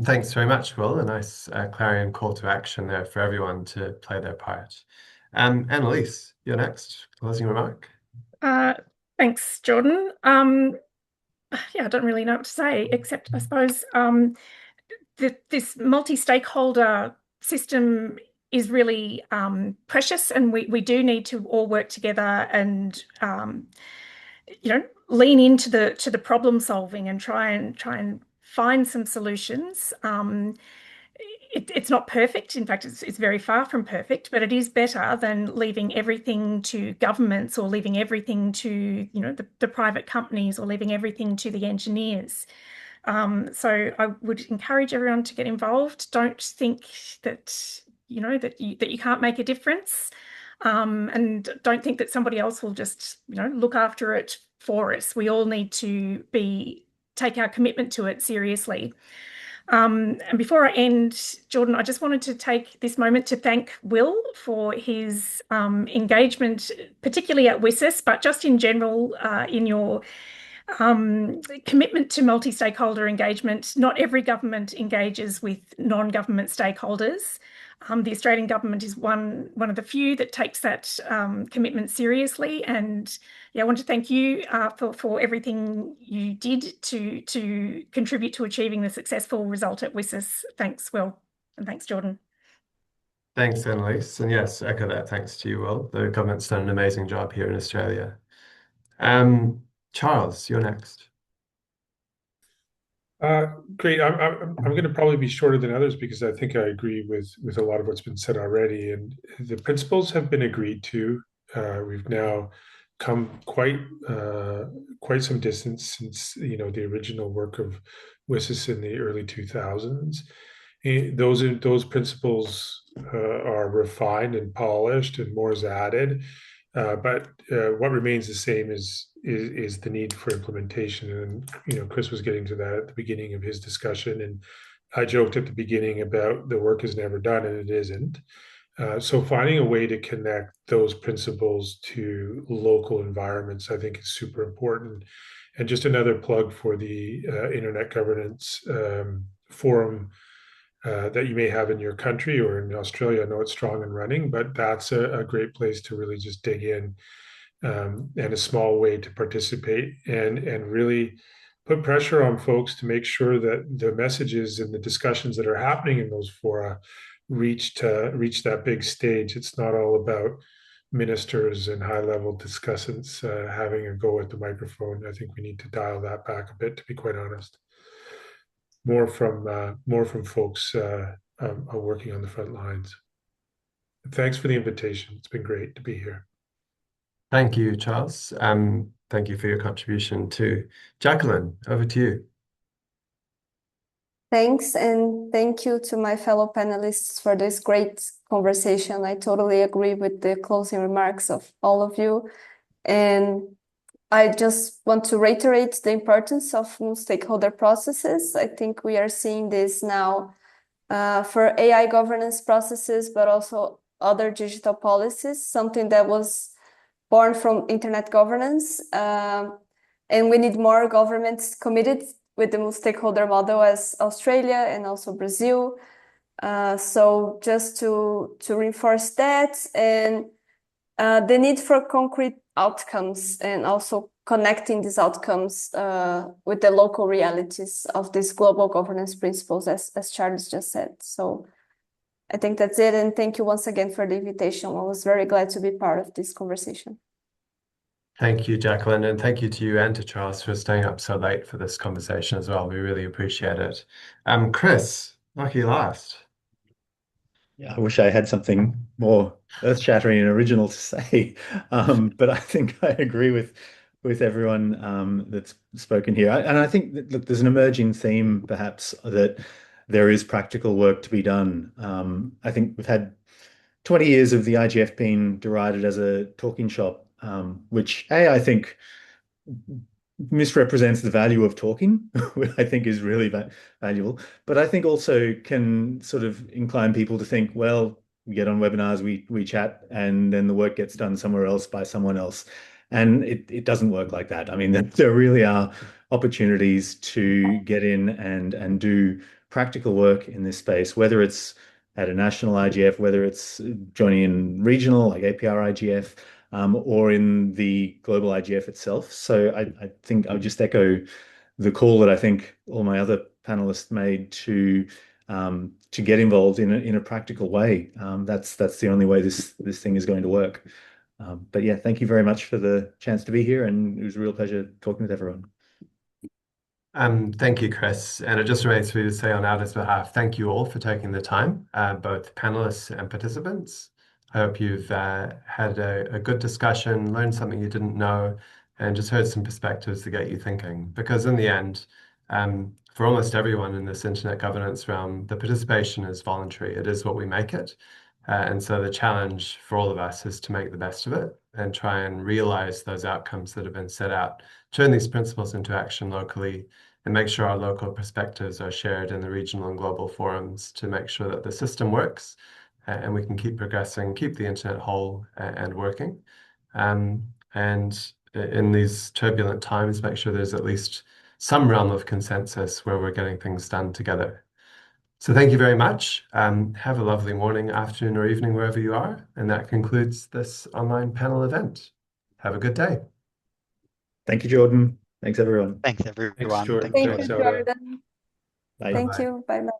Thanks very much, Will. A nice clarion call to action there for everyone to play their part. Annalise, you're next. Closing remark. Thanks, Jordan. Yeah, I don't really know what to say, except I suppose this multi-stakeholder system is really precious, and we do need to all work together and lean into the problem solving and try and find some solutions. It's not perfect. In fact, it's very far from perfect, but it is better than leaving everything to governments or leaving everything to the private companies or leaving everything to the engineers. So I would encourage everyone to get involved. Don't think that that you can't make a difference, and don't think that somebody else will just look after it for us. We all need to take our commitment to it seriously. And before I end, Jordan, I just wanted to take this moment to thank Will for his engagement, particularly at WSIS, but just in general in your commitment to multi-stakeholder engagement. Not every government engages with non-government stakeholders. The Australian government is one of the few that takes that commitment seriously. And yeah, I want to thank you for everything you did to contribute to achieving the successful result at WSIS. Thanks, Will, and thanks, Jordan. Thanks, Annalise. And yes, echo that. Thanks to you, Will. The government's done an amazing job here in Australia. Charles, you're next. Great. I'm going to probably be shorter than others because I think I agree with a lot of what's been said already. And the principles have been agreed to. We've now come quite some distance since the original work of WSIS in the early 2000s. Those principles are refined and polished, and more is added. But what remains the same is the need for implementation. And Chris was getting to that at the beginning of his discussion, and I joked at the beginning about the work is never done, and it isn't. So finding a way to connect those principles to local environments, I think, is super important. And just another plug for the Internet Governance Forum that you may have in your country or in Australia. I know it's strong and running, but that's a great place to really just dig in and a small way to participate and really put pressure on folks to make sure that the messages and the discussions that are happening in those fora reach that big stage. It's not all about ministers and high-level discussants having a go at the microphone. I think we need to dial that back a bit, to be quite honest. More from folks working on the front lines. Thanks for the invitation. It's been great to be here. Thank you, Charles. Thank you for your contribution too. Jacqueline, over to you. Thanks, and thank you to my fellow panelists for this great conversation. I totally agree with the closing remarks of all of you. And I just want to reiterate the importance of stakeholder processes. I think we are seeing this now for AI governance processes, but also other digital policies, something that was born from internet governance. And we need more governments committed with the multi-stakeholder model as Australia and also Brazil. So just to reinforce that, and the need for concrete outcomes, and also connecting these outcomes with the local realities of these global governance principles, as Charles just said. So I think that's it, and thank you once again for the invitation. I was very glad to be part of this conversation. Thank you, Jacqueline, and thank you to you and to Charles for staying up so late for this conversation as well. We really appreciate it. Chris, lucky last. Yeah, I wish I had something more earth-shattering and original to say, but I think I agree with everyone that's spoken here. And I think that, look, there's an emerging theme, perhaps, that there is practical work to be done. I think we've had 20 years of the IGF being derided as a talking shop, which I think misrepresents the value of talking, which I think is really valuable, but I think also can sort of incline people to think, well, we get on webinars, we chat, and then the work gets done somewhere else by someone else. And it doesn't work like that. I mean, there really are opportunities to get in and do practical work in this space, whether it's at a national IGF, whether it's joining in regional like APR IGF, or in the global IGF itself. So I think I would just echo the call that I think all my other panelists made to get involved in a practical way. That's the only way this thing is going to work. But yeah, thank you very much for the chance to be here, and it was a real pleasure talking with everyone. Thank you, Chris. And it just remains for me to say on Ada's behalf, thank you all for taking the time, both panelists and participants. I hope you've had a good discussion, learned something you didn't know, and just heard some perspectives to get you thinking. Because in the end, for almost everyone in this internet governance realm, the participation is voluntary. It is what we make it. And so the challenge for all of us is to make the best of it and try and realize those outcomes that have been set out, turn these principles into action locally, and make sure our local perspectives are shared in the regional and global forums to make sure that the system works and we can keep progressing, keep the internet whole and working. And in these turbulent times, make sure there's at least some realm of consensus where we're getting things done together. So thank you very much. Have a lovely morning, afternoon, or evening, wherever you are. And that concludes this online panel event. Have a good day. Thank you, Jordan. Thanks, everyone. Thanks, everyone. Thanks, Jordan. Thank Thanks, you, Oda. Jordan. Bye. Thank you. Bye-bye.